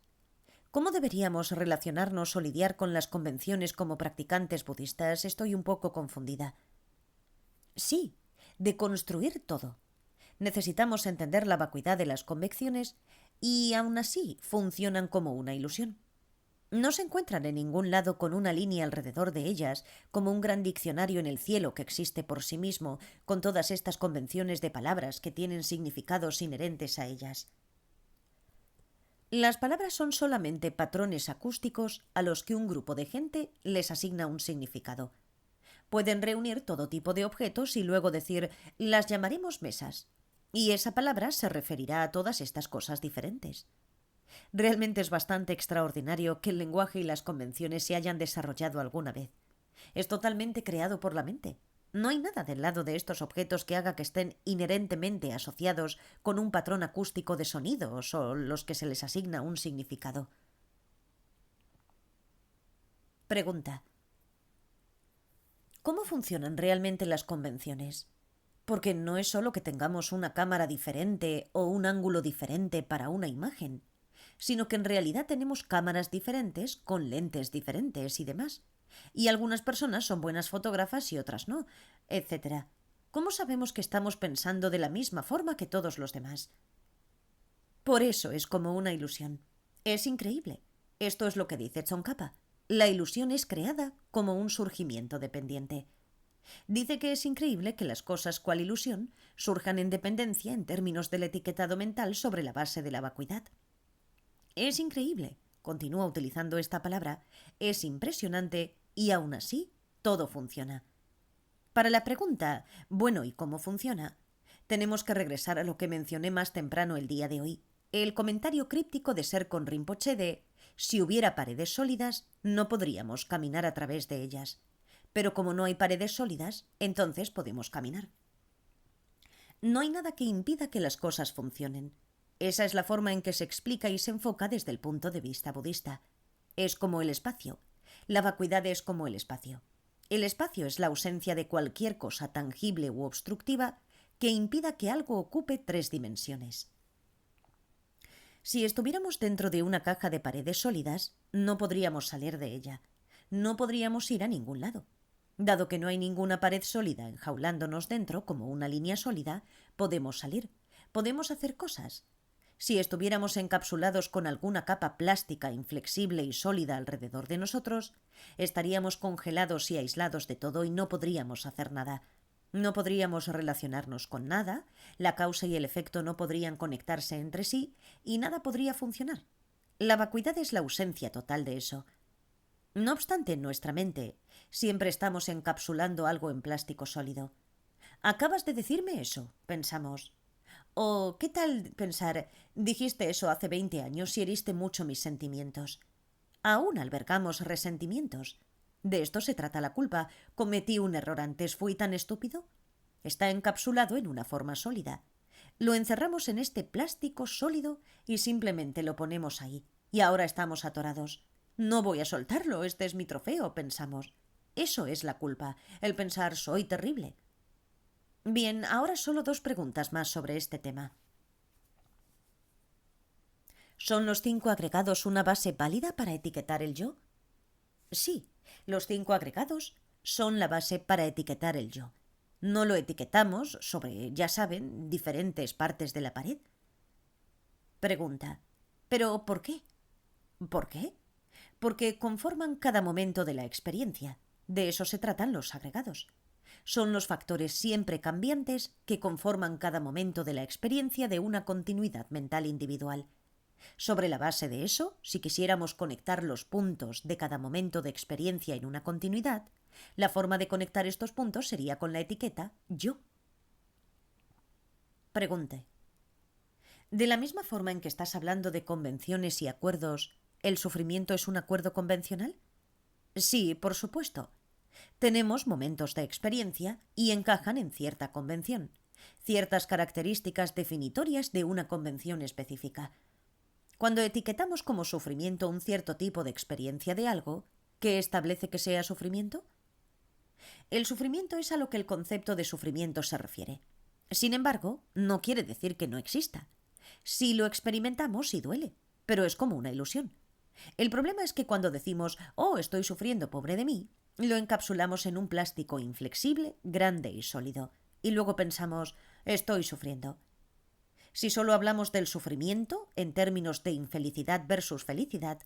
¿Cómo deberíamos relacionarnos o lidiar con las convenciones como practicantes budistas? Estoy un poco confundida. Sí, deconstruir todo. Necesitamos entender la vacuidad de las convenciones y aún así funcionan como una ilusión. No se encuentran en ningún lado con una línea alrededor de ellas, como un gran diccionario en el cielo que existe por sí mismo, con todas estas convenciones de palabras que tienen significados inherentes a ellas. Las palabras son solamente patrones acústicos a los que un grupo de gente les asigna un significado. Pueden reunir todo tipo de objetos y luego decir, las llamaremos mesas, y esa palabra se referirá a todas estas cosas diferentes. Realmente es bastante extraordinario que el lenguaje y las convenciones se hayan desarrollado alguna vez. Es totalmente creado por la mente. No hay nada del lado de estos objetos que haga que estén inherentemente asociados con un patrón acústico de sonidos o los que se les asigna un significado. Pregunta. ¿Cómo funcionan realmente las convenciones? Porque no es solo que tengamos una cámara diferente o un ángulo diferente para una imagen, sino que en realidad tenemos cámaras diferentes con lentes diferentes y demás. Y algunas personas son buenas fotógrafas y otras no, etcétera. ¿Cómo sabemos que estamos pensando de la misma forma que todos los demás? Por eso es como una ilusión. Es increíble. Esto es lo que dice Tsongkhapa. La ilusión es creada como un surgimiento dependiente. Dice que es increíble que las cosas cual ilusión surjan en dependencia en términos del etiquetado mental sobre la base de la vacuidad. Es increíble, continúa utilizando esta palabra, es impresionante y aún así todo funciona. Para la pregunta, bueno, ¿y cómo funciona? Tenemos que regresar a lo que mencioné más temprano el día de hoy, el comentario críptico de Serkon Rinpoche de si hubiera paredes sólidas, no podríamos caminar a través de ellas. Pero como no hay paredes sólidas, entonces podemos caminar. No hay nada que impida que las cosas funcionen. Esa es la forma en que se explica y se enfoca desde el punto de vista budista. Es como el espacio. La vacuidad es como el espacio. El espacio es la ausencia de cualquier cosa tangible u obstructiva que impida que algo ocupe 3 dimensiones. Si estuviéramos dentro de una caja de paredes sólidas, no podríamos salir de ella. No podríamos ir a ningún lado. Dado que no hay ninguna pared sólida enjaulándonos dentro como una línea sólida, podemos salir, podemos hacer cosas. Si estuviéramos encapsulados con alguna capa plástica inflexible y sólida alrededor de nosotros, estaríamos congelados y aislados de todo y no podríamos hacer nada. No podríamos relacionarnos con nada, la causa y el efecto no podrían conectarse entre sí y nada podría funcionar. La vacuidad es la ausencia total de eso. No obstante, en nuestra mente siempre estamos encapsulando algo en plástico sólido. Acabas de decirme eso, pensamos. O, ¿qué tal pensar, dijiste eso hace 20 años y heriste mucho mis sentimientos? Aún albergamos resentimientos. De esto se trata la culpa. ¿Cometí un error antes? ¿Fui tan estúpido? Está encapsulado en una forma sólida. Lo encerramos en este plástico sólido y simplemente lo ponemos ahí. Y ahora estamos atorados. No voy a soltarlo, este es mi trofeo, pensamos. Eso es la culpa, el pensar soy terrible. Bien, ahora solo 2 preguntas más sobre este tema. ¿Son los 5 agregados una base válida para etiquetar el yo? Sí, los 5 agregados son la base para etiquetar el yo. No lo etiquetamos sobre, ya saben, diferentes partes de la pared. Pregunta. ¿Pero por qué? ¿Por qué? Porque conforman cada momento de la experiencia. De eso se tratan los agregados. Son los factores siempre cambiantes que conforman cada momento de la experiencia de una continuidad mental individual. Sobre la base de eso, si quisiéramos conectar los puntos de cada momento de experiencia en una continuidad, la forma de conectar estos puntos sería con la etiqueta yo. Pregunte. De la misma forma en que estás hablando de convenciones y acuerdos, ¿el sufrimiento es un acuerdo convencional? Sí, por supuesto. Tenemos momentos de experiencia y encajan en cierta convención, ciertas características definitorias de una convención específica. Cuando etiquetamos como sufrimiento un cierto tipo de experiencia de algo, ¿qué establece que sea sufrimiento? El sufrimiento es a lo que el concepto de sufrimiento se refiere. Sin embargo, no quiere decir que no exista. Si lo experimentamos, sí duele, pero es como una ilusión. El problema es que cuando decimos, oh, estoy sufriendo, pobre de mí, lo encapsulamos en un plástico inflexible, grande y sólido. Y luego pensamos, estoy sufriendo. Si solo hablamos del sufrimiento en términos de infelicidad versus felicidad,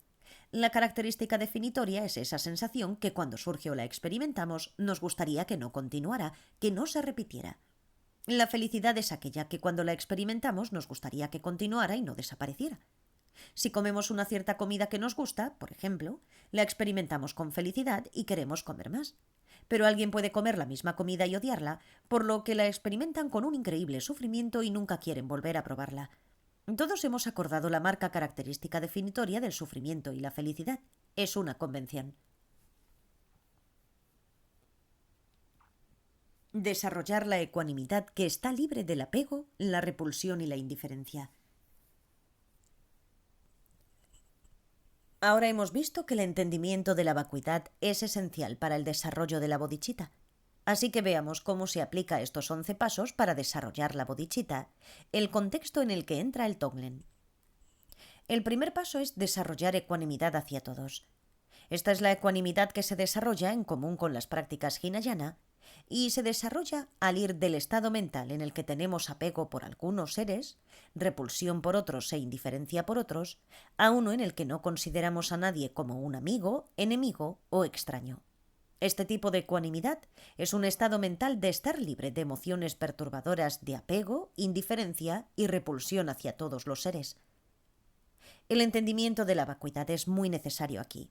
la característica definitoria es esa sensación que cuando surge o la experimentamos nos gustaría que no continuara, que no se repitiera. La felicidad es aquella que cuando la experimentamos nos gustaría que continuara y no desapareciera. Si comemos una cierta comida que nos gusta, por ejemplo, la experimentamos con felicidad y queremos comer más. Pero alguien puede comer la misma comida y odiarla, por lo que la experimentan con un increíble sufrimiento y nunca quieren volver a probarla. Todos hemos acordado la marca característica definitoria del sufrimiento y la felicidad. Es una convención. Desarrollar la ecuanimidad que está libre del apego, la repulsión y la indiferencia. Ahora hemos visto que el entendimiento de la vacuidad es esencial para el desarrollo de la bodhicitta. Así que veamos cómo se aplica estos 11 pasos para desarrollar la bodichita, el contexto en el que entra el Tonglen. El primer paso es desarrollar ecuanimidad hacia todos. Esta es la ecuanimidad que se desarrolla en común con las prácticas Hinayana y se desarrolla al ir del estado mental en el que tenemos apego por algunos seres, repulsión por otros e indiferencia por otros, a uno en el que no consideramos a nadie como un amigo, enemigo o extraño. Este tipo de ecuanimidad es un estado mental de estar libre de emociones perturbadoras de apego, indiferencia y repulsión hacia todos los seres. El entendimiento de la vacuidad es muy necesario aquí.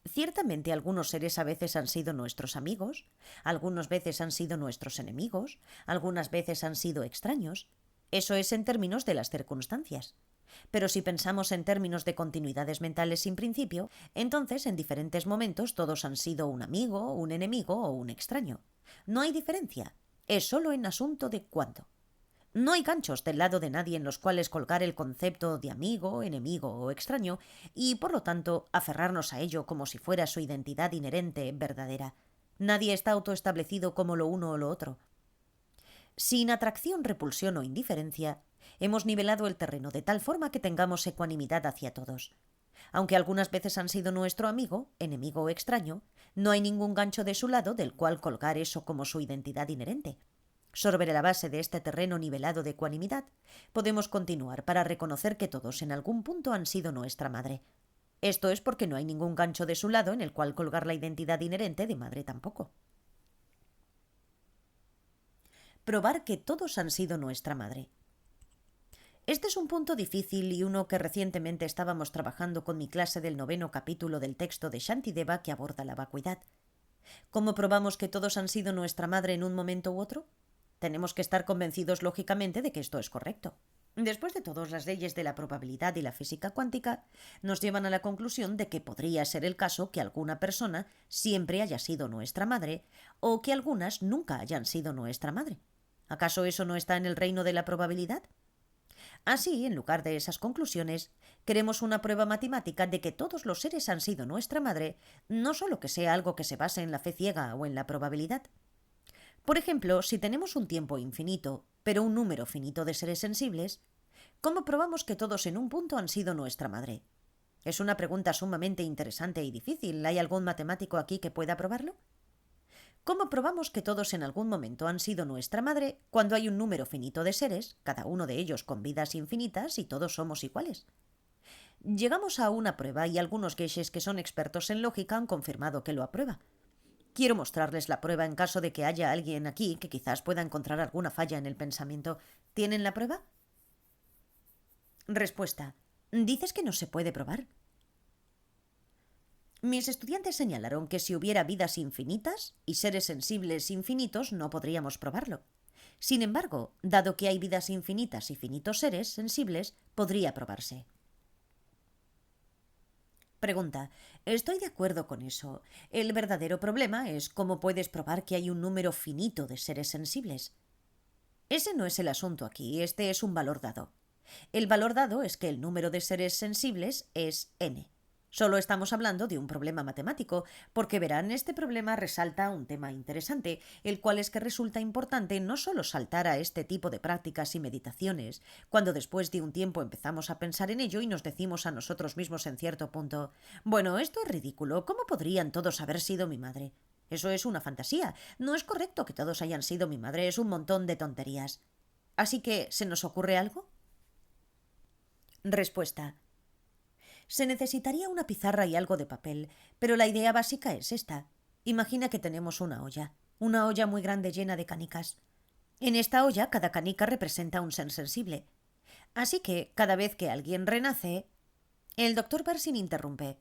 Ciertamente algunos seres a veces han sido nuestros amigos, algunas veces han sido nuestros enemigos, algunas veces han sido extraños. Eso es en términos de las circunstancias. Pero si pensamos en términos de continuidades mentales sin principio, entonces en diferentes momentos todos han sido un amigo, un enemigo o un extraño. No hay diferencia, es solo en asunto de cuándo. No hay ganchos del lado de nadie en los cuales colgar el concepto de amigo, enemigo o extraño y, por lo tanto, aferrarnos a ello como si fuera su identidad inherente verdadera. Nadie está autoestablecido como lo uno o lo otro. Sin atracción, repulsión o indiferencia, hemos nivelado el terreno de tal forma que tengamos ecuanimidad hacia todos. Aunque algunas veces han sido nuestro amigo, enemigo o extraño, no hay ningún gancho de su lado del cual colgar eso como su identidad inherente. Sobre la base de este terreno nivelado de ecuanimidad, podemos continuar para reconocer que todos en algún punto han sido nuestra madre. Esto es porque no hay ningún gancho de su lado en el cual colgar la identidad inherente de madre tampoco. Probar que todos han sido nuestra madre. Este es un punto difícil y uno que recientemente estábamos trabajando con mi clase del 9º capítulo del texto de Shantideva que aborda la vacuidad. ¿Cómo probamos que todos han sido nuestra madre en un momento u otro? Tenemos que estar convencidos lógicamente de que esto es correcto. Después de todo, las leyes de la probabilidad y la física cuántica nos llevan a la conclusión de que podría ser el caso que alguna persona siempre haya sido nuestra madre o que algunas nunca hayan sido nuestra madre. ¿Acaso eso no está en el reino de la probabilidad? Así, en lugar de esas conclusiones, queremos una prueba matemática de que todos los seres han sido nuestra madre, no solo que sea algo que se base en la fe ciega o en la probabilidad. Por ejemplo, si tenemos un tiempo infinito, pero un número finito de seres sensibles, ¿cómo probamos que todos en un punto han sido nuestra madre? Es una pregunta sumamente interesante y difícil. ¿Hay algún matemático aquí que pueda probarlo? ¿Cómo probamos que todos en algún momento han sido nuestra madre cuando hay un número finito de seres, cada uno de ellos con vidas infinitas y todos somos iguales? Llegamos a una prueba y algunos geishes que son expertos en lógica han confirmado que lo aprueba. Quiero mostrarles la prueba en caso de que haya alguien aquí que quizás pueda encontrar alguna falla en el pensamiento. ¿Tienen la prueba? Respuesta. ¿Dices que no se puede probar? Mis estudiantes señalaron que si hubiera vidas infinitas y seres sensibles infinitos no podríamos probarlo. Sin embargo, dado que hay vidas infinitas y finitos seres sensibles, podría probarse. Pregunta. Estoy de acuerdo con eso. El verdadero problema es cómo puedes probar que hay un número finito de seres sensibles. Ese no es el asunto aquí, este es un valor dado. El valor dado es que el número de seres sensibles es n. Solo estamos hablando de un problema matemático, porque verán, este problema resalta un tema interesante, el cual es que resulta importante no solo saltar a este tipo de prácticas y meditaciones, cuando después de un tiempo empezamos a pensar en ello y nos decimos a nosotros mismos en cierto punto, bueno, esto es ridículo, ¿cómo podrían todos haber sido mi madre? Eso es una fantasía, no es correcto que todos hayan sido mi madre, es un montón de tonterías. Así que, ¿se nos ocurre algo? Respuesta. Se necesitaría una pizarra y algo de papel, pero la idea básica es esta. Imagina que tenemos una olla muy grande llena de canicas. En esta olla cada canica representa un ser sensible. Así que cada vez que alguien renace... El doctor Persin interrumpe.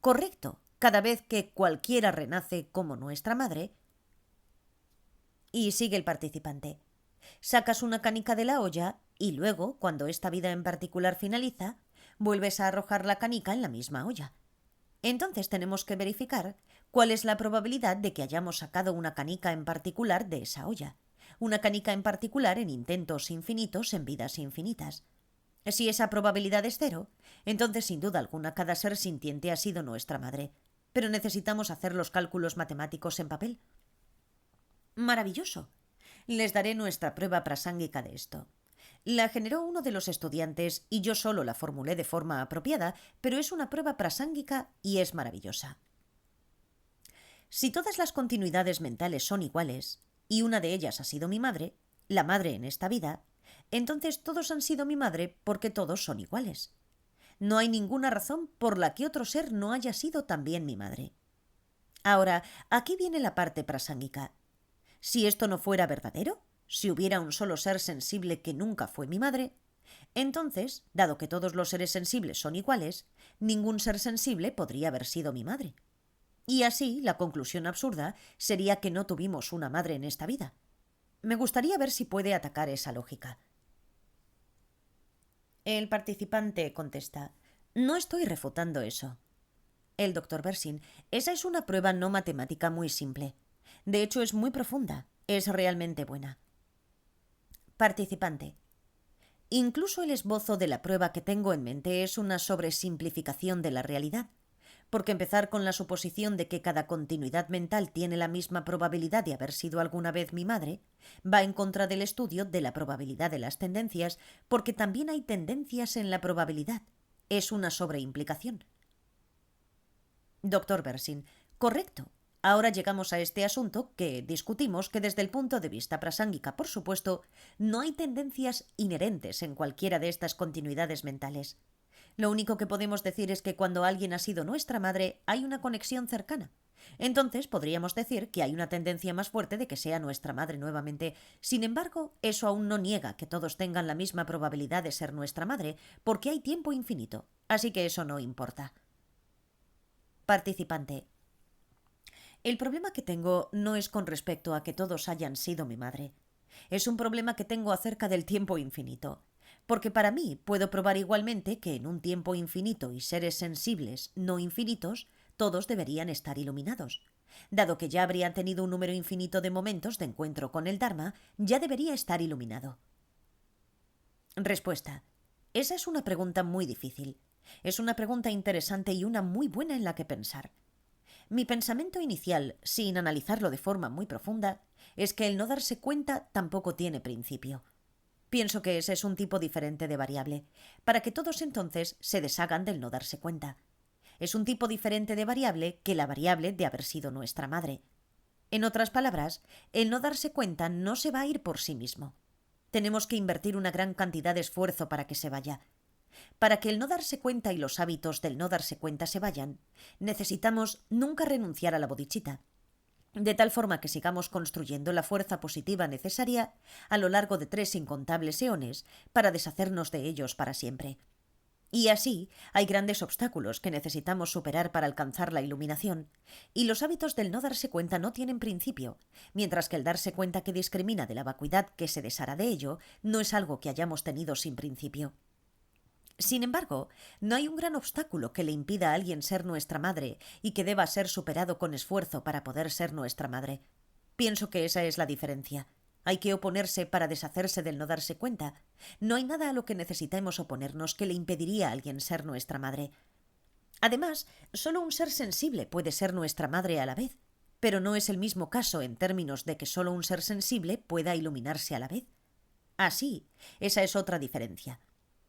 Correcto, cada vez que cualquiera renace como nuestra madre... Y sigue el participante. Sacas una canica de la olla y luego, cuando esta vida en particular finaliza, vuelves a arrojar la canica en la misma olla. Entonces tenemos que verificar cuál es la probabilidad de que hayamos sacado una canica en particular de esa olla. Una canica en particular en intentos infinitos en vidas infinitas. Si esa probabilidad es 0, entonces sin duda alguna cada ser sintiente ha sido nuestra madre. Pero necesitamos hacer los cálculos matemáticos en papel. Maravilloso. Les daré nuestra prueba prasángica de esto. La generó uno de los estudiantes y yo solo la formulé de forma apropiada, pero es una prueba prasángica y es maravillosa. Si todas las continuidades mentales son iguales, y una de ellas ha sido mi madre, la madre en esta vida, entonces todos han sido mi madre porque todos son iguales. No hay ninguna razón por la que otro ser no haya sido también mi madre. Ahora, aquí viene la parte prasángica. Si esto no fuera verdadero, si hubiera un solo ser sensible que nunca fue mi madre, entonces, dado que todos los seres sensibles son iguales, ningún ser sensible podría haber sido mi madre. Y así, la conclusión absurda sería que no tuvimos una madre en esta vida. Me gustaría ver si puede atacar esa lógica. El participante contesta: no estoy refutando eso. El doctor Bersin: esa es una prueba no matemática muy simple. De hecho, es muy profunda. Es realmente buena. Participante: incluso el esbozo de la prueba que tengo en mente es una sobresimplificación de la realidad, porque empezar con la suposición de que cada continuidad mental tiene la misma probabilidad de haber sido alguna vez mi madre va en contra del estudio de la probabilidad de las tendencias, porque también hay tendencias en la probabilidad. Es una sobreimplicación. Doctor Bersin: correcto. Ahora llegamos a este asunto que discutimos que desde el punto de vista prasángica, por supuesto, no hay tendencias inherentes en cualquiera de estas continuidades mentales. Lo único que podemos decir es que cuando alguien ha sido nuestra madre hay una conexión cercana. Entonces podríamos decir que hay una tendencia más fuerte de que sea nuestra madre nuevamente. Sin embargo, eso aún no niega que todos tengan la misma probabilidad de ser nuestra madre, porque hay tiempo infinito. Así que eso no importa. Participante: el problema que tengo no es con respecto a que todos hayan sido mi madre. Es un problema que tengo acerca del tiempo infinito. Porque para mí puedo probar igualmente que en un tiempo infinito y seres sensibles no infinitos, todos deberían estar iluminados. Dado que ya habrían tenido un número infinito de momentos de encuentro con el Dharma, ya debería estar iluminado. Respuesta: esa es una pregunta muy difícil. Es una pregunta interesante y una muy buena en la que pensar. Mi pensamiento inicial, sin analizarlo de forma muy profunda, es que el no darse cuenta tampoco tiene principio. Pienso que ese es un tipo diferente de variable, para que todos entonces se deshagan del no darse cuenta. Es un tipo diferente de variable que la variable de haber sido nuestra madre. En otras palabras, el no darse cuenta no se va a ir por sí mismo. Tenemos que invertir una gran cantidad de esfuerzo para que se vaya. Para que el no darse cuenta y los hábitos del no darse cuenta se vayan, necesitamos nunca renunciar a la bodhicitta, de tal forma que sigamos construyendo la fuerza positiva necesaria a lo largo de 3 incontables eones para deshacernos de ellos para siempre. Y así hay grandes obstáculos que necesitamos superar para alcanzar la iluminación, y los hábitos del no darse cuenta no tienen principio, mientras que el darse cuenta que discrimina de la vacuidad que se deshará de ello no es algo que hayamos tenido sin principio. Sin embargo, no hay un gran obstáculo que le impida a alguien ser nuestra madre y que deba ser superado con esfuerzo para poder ser nuestra madre. Pienso que esa es la diferencia. Hay que oponerse para deshacerse del no darse cuenta. No hay nada a lo que necesitemos oponernos que le impediría a alguien ser nuestra madre. Además, solo un ser sensible puede ser nuestra madre a la vez, pero no es el mismo caso en términos de que solo un ser sensible pueda iluminarse a la vez. Así, esa es otra diferencia.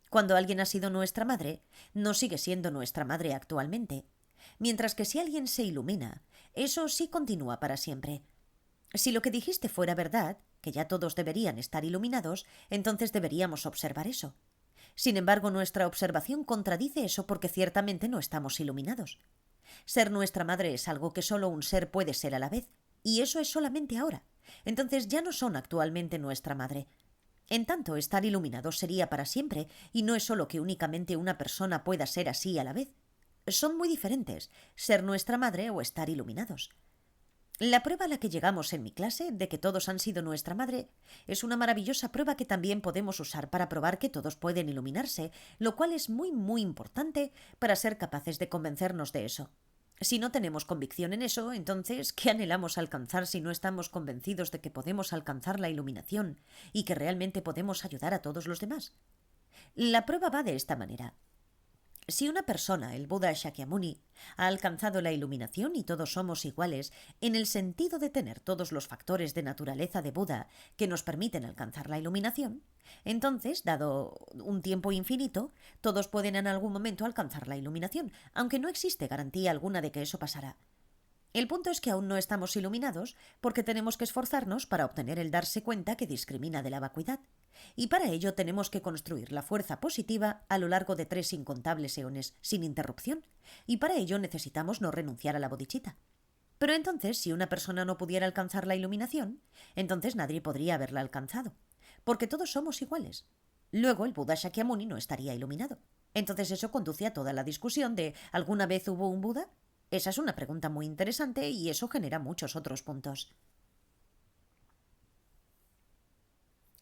Cuando alguien ha sido nuestra madre, no sigue siendo nuestra madre actualmente. Mientras que si alguien se ilumina, eso sí continúa para siempre. Si lo que dijiste fuera verdad, que ya todos deberían estar iluminados, entonces deberíamos observar eso. Sin embargo, nuestra observación contradice eso porque ciertamente no estamos iluminados. Ser nuestra madre es algo que solo un ser puede ser a la vez, y eso es solamente ahora. Entonces ya no son actualmente nuestra madre. En tanto, estar iluminado sería para siempre, y no es solo que únicamente una persona pueda ser así a la vez. Son muy diferentes, ser nuestra madre o estar iluminados. La prueba a la que llegamos en mi clase, de que todos han sido nuestra madre, es una maravillosa prueba que también podemos usar para probar que todos pueden iluminarse, lo cual es muy, muy importante para ser capaces de convencernos de eso. Si no tenemos convicción en eso, entonces, ¿qué anhelamos alcanzar si no estamos convencidos de que podemos alcanzar la iluminación y que realmente podemos ayudar a todos los demás? La prueba va de esta manera. Si una persona, el Buda Shakyamuni, ha alcanzado la iluminación y todos somos iguales en el sentido de tener todos los factores de naturaleza de Buda que nos permiten alcanzar la iluminación, entonces, dado un tiempo infinito, todos pueden en algún momento alcanzar la iluminación, aunque no existe garantía alguna de que eso pasará. El punto es que aún no estamos iluminados porque tenemos que esforzarnos para obtener el darse cuenta que discrimina de la vacuidad. Y para ello tenemos que construir la fuerza positiva a lo largo de 3 incontables eones, sin interrupción. Y para ello necesitamos no renunciar a la bodichita. Pero entonces, si una persona no pudiera alcanzar la iluminación, entonces nadie podría haberla alcanzado. Porque todos somos iguales. Luego el Buda Shakyamuni no estaría iluminado. Entonces eso conduce a toda la discusión de ¿alguna vez hubo un Buda? Esa es una pregunta muy interesante y eso genera muchos otros puntos.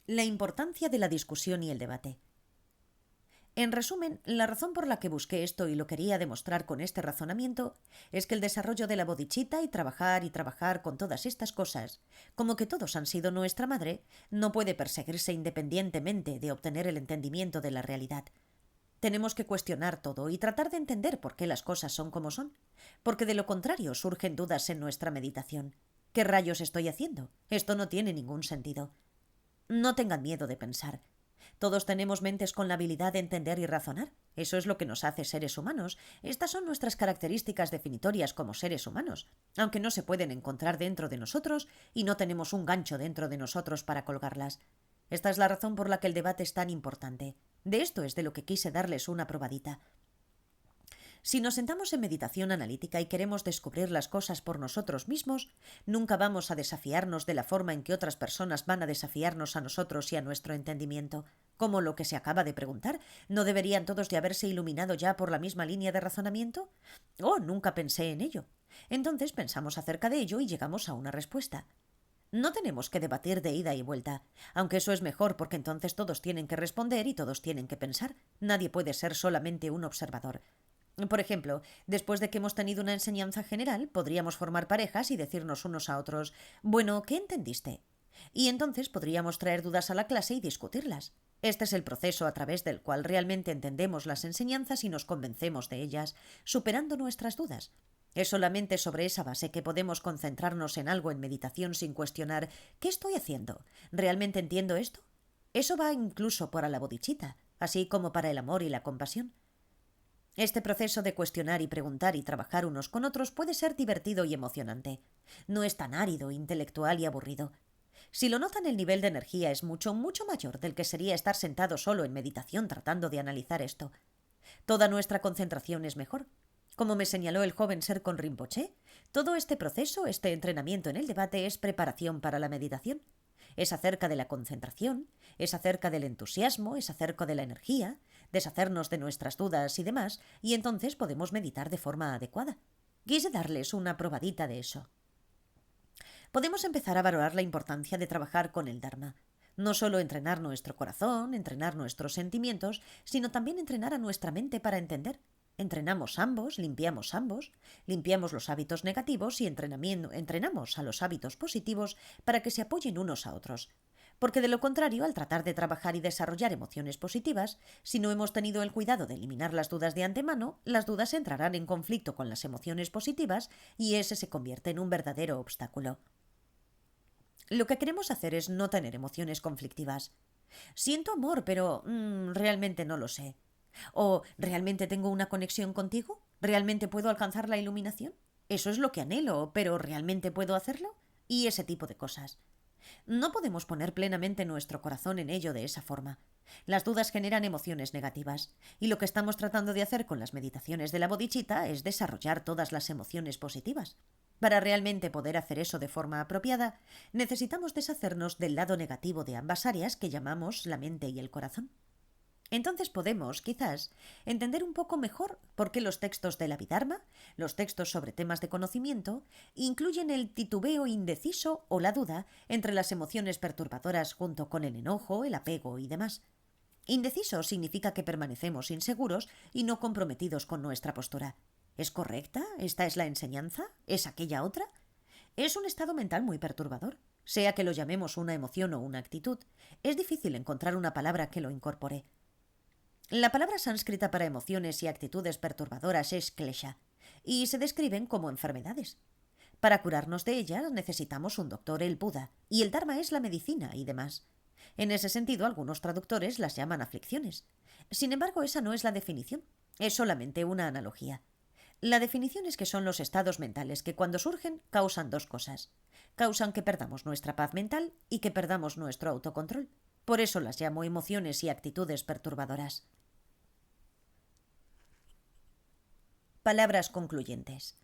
La importancia de la discusión y el debate. En resumen, la razón por la que busqué esto y lo quería demostrar con este razonamiento es que el desarrollo de la bodichita y trabajar con todas estas cosas, como que todos han sido nuestra madre, no puede perseguirse independientemente de obtener el entendimiento de la realidad. Tenemos que cuestionar todo y tratar de entender por qué las cosas son como son, porque de lo contrario surgen dudas en nuestra meditación. ¿Qué rayos estoy haciendo? Esto no tiene ningún sentido. No tengan miedo de pensar. Todos tenemos mentes con la habilidad de entender y razonar. Eso es lo que nos hace seres humanos. Estas son nuestras características definitorias como seres humanos, aunque no se pueden encontrar dentro de nosotros y no tenemos un gancho dentro de nosotros para colgarlas. Esta es la razón por la que el debate es tan importante. De esto es de lo que quise darles una probadita. Si nos sentamos en meditación analítica y queremos descubrir las cosas por nosotros mismos, nunca vamos a desafiarnos de la forma en que otras personas van a desafiarnos a nosotros y a nuestro entendimiento. Como lo que se acaba de preguntar, ¿no deberían todos de haberse iluminado ya por la misma línea de razonamiento? Oh, nunca pensé en ello. Entonces pensamos acerca de ello y llegamos a una respuesta. No tenemos que debatir de ida y vuelta, aunque eso es mejor porque entonces todos tienen que responder y todos tienen que pensar. Nadie puede ser solamente un observador. Por ejemplo, después de que hemos tenido una enseñanza general, podríamos formar parejas y decirnos unos a otros, bueno, ¿qué entendiste? Y entonces podríamos traer dudas a la clase y discutirlas. Este es el proceso a través del cual realmente entendemos las enseñanzas y nos convencemos de ellas, superando nuestras dudas. Es solamente sobre esa base que podemos concentrarnos en algo en meditación sin cuestionar ¿qué estoy haciendo? ¿Realmente entiendo esto? Eso va incluso para la bodichita, así como para el amor y la compasión. Este proceso de cuestionar y preguntar y trabajar unos con otros puede ser divertido y emocionante. No es tan árido, intelectual y aburrido. Si lo notan, el nivel de energía es mucho, mucho mayor del que sería estar sentado solo en meditación tratando de analizar esto. Toda nuestra concentración es mejor. Como me señaló el joven Serkon Rinpoche, todo este proceso, este entrenamiento en el debate es preparación para la meditación. Es acerca de la concentración, es acerca del entusiasmo, es acerca de la energía, deshacernos de nuestras dudas y demás, y entonces podemos meditar de forma adecuada. Quise darles una probadita de eso. Podemos empezar a valorar la importancia de trabajar con el Dharma. No solo entrenar nuestro corazón, entrenar nuestros sentimientos, sino también entrenar a nuestra mente para entender. Entrenamos ambos, limpiamos los hábitos negativos y entrenamos a los hábitos positivos para que se apoyen unos a otros. Porque de lo contrario, al tratar de trabajar y desarrollar emociones positivas, si no hemos tenido el cuidado de eliminar las dudas de antemano, las dudas entrarán en conflicto con las emociones positivas y ese se convierte en un verdadero obstáculo. Lo que queremos hacer es no tener emociones conflictivas. Siento amor, pero realmente no lo sé. ¿O realmente tengo una conexión contigo? ¿Realmente puedo alcanzar la iluminación? Eso es lo que anhelo, pero ¿realmente puedo hacerlo? Y ese tipo de cosas. No podemos poner plenamente nuestro corazón en ello de esa forma. Las dudas generan emociones negativas, y lo que estamos tratando de hacer con las meditaciones de la bodichita es desarrollar todas las emociones positivas. Para realmente poder hacer eso de forma apropiada, necesitamos deshacernos del lado negativo de ambas áreas que llamamos la mente y el corazón. Entonces podemos, quizás, entender un poco mejor por qué los textos del Abhidharma, los textos sobre temas de conocimiento, incluyen el titubeo indeciso o la duda entre las emociones perturbadoras junto con el enojo, el apego y demás. Indeciso significa que permanecemos inseguros y no comprometidos con nuestra postura. ¿Es correcta? ¿Esta es la enseñanza? ¿Es aquella otra? Es un estado mental muy perturbador. Sea que lo llamemos una emoción o una actitud, es difícil encontrar una palabra que lo incorpore. La palabra sánscrita para emociones y actitudes perturbadoras es klesha, y se describen como enfermedades. Para curarnos de ellas necesitamos un doctor, el Buda, y el Dharma es la medicina y demás. En ese sentido, algunos traductores las llaman aflicciones. Sin embargo, esa no es la definición, es solamente una analogía. La definición es que son los estados mentales que cuando surgen causan dos cosas. Causan que perdamos nuestra paz mental y que perdamos nuestro autocontrol. Por eso las llamo emociones y actitudes perturbadoras. Palabras concluyentes.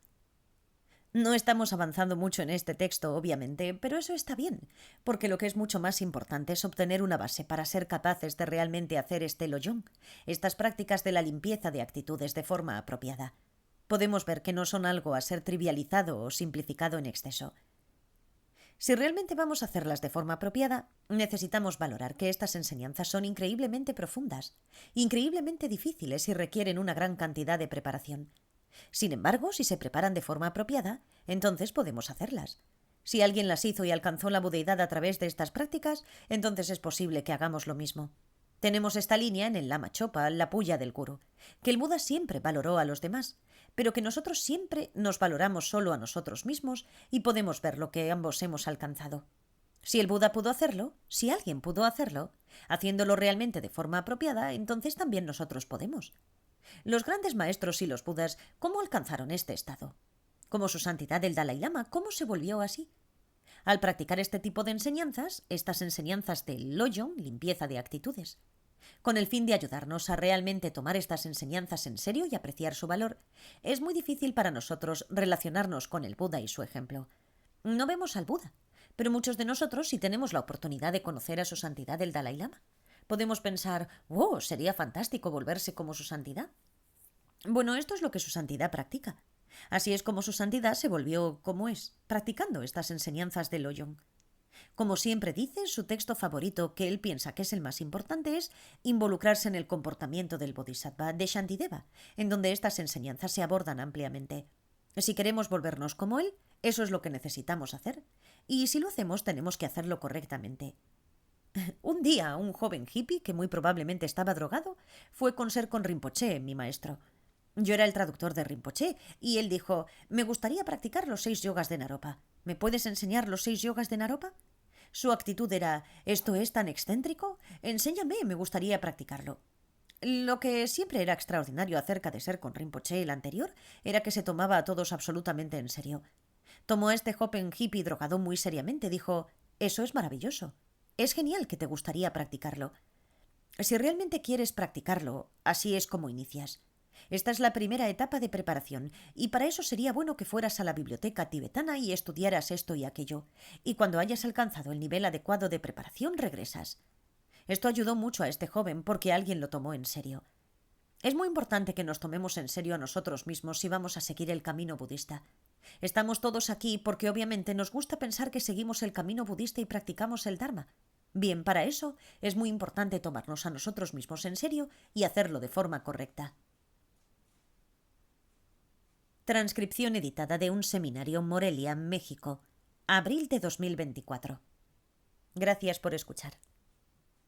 No estamos avanzando mucho en este texto, obviamente, pero eso está bien, porque lo que es mucho más importante es obtener una base para ser capaces de realmente hacer este Lojong, estas prácticas de la limpieza de actitudes de forma apropiada. Podemos ver que no son algo a ser trivializado o simplificado en exceso. Si realmente vamos a hacerlas de forma apropiada, necesitamos valorar que estas enseñanzas son increíblemente profundas, increíblemente difíciles y requieren una gran cantidad de preparación. Sin embargo, si se preparan de forma apropiada, entonces podemos hacerlas. Si alguien las hizo y alcanzó la budeidad a través de estas prácticas, entonces es posible que hagamos lo mismo. Tenemos esta línea en el Lama Chopa, la puya del Guru, que el Buda siempre valoró a los demás, pero que nosotros siempre nos valoramos solo a nosotros mismos y podemos ver lo que ambos hemos alcanzado. Si el Buda pudo hacerlo, si alguien pudo hacerlo, haciéndolo realmente de forma apropiada, entonces también nosotros podemos. Los grandes maestros y los Budas, ¿cómo alcanzaron este estado? Como su santidad el Dalai Lama, ¿cómo se volvió así? Al practicar este tipo de enseñanzas, estas enseñanzas del Lojong, limpieza de actitudes, con el fin de ayudarnos a realmente tomar estas enseñanzas en serio y apreciar su valor, es muy difícil para nosotros relacionarnos con el Buda y su ejemplo. No vemos al Buda, pero muchos de nosotros sí tenemos la oportunidad de conocer a su santidad el Dalai Lama. Podemos pensar, ¡wow! Sería fantástico volverse como su santidad. Bueno, esto es lo que su santidad practica. Así es como su santidad se volvió como es, practicando estas enseñanzas del Lojong. Como siempre dice, su texto favorito, que él piensa que es el más importante, es involucrarse en el comportamiento del Bodhisattva de Shantideva, en donde estas enseñanzas se abordan ampliamente. Si queremos volvernos como él, eso es lo que necesitamos hacer. Y si lo hacemos, tenemos que hacerlo correctamente. Un día, un joven hippie, que muy probablemente estaba drogado, fue con Rinpoche, mi maestro. Yo era el traductor de Rinpoche, y él dijo, me gustaría practicar los 6 yogas de Naropa. ¿Me puedes enseñar los 6 yogas de Naropa? Su actitud era, ¿esto es tan excéntrico? Enséñame, me gustaría practicarlo. Lo que siempre era extraordinario acerca de Rinpoche el anterior era que se tomaba a todos absolutamente en serio. Tomó a este joven hippie drogado muy seriamente, dijo, eso es maravilloso. Es genial que te gustaría practicarlo. Si realmente quieres practicarlo, así es como inicias. Esta es la primera etapa de preparación, y para eso sería bueno que fueras a la biblioteca tibetana y estudiaras esto y aquello, y cuando hayas alcanzado el nivel adecuado de preparación regresas. Esto ayudó mucho a este joven porque alguien lo tomó en serio. Es muy importante que nos tomemos en serio a nosotros mismos si vamos a seguir el camino budista. Estamos todos aquí porque obviamente nos gusta pensar que seguimos el camino budista y practicamos el Dharma. Bien, para eso es muy importante tomarnos a nosotros mismos en serio y hacerlo de forma correcta. Transcripción editada de un seminario Morelia, México, abril de 2024. Gracias por escuchar.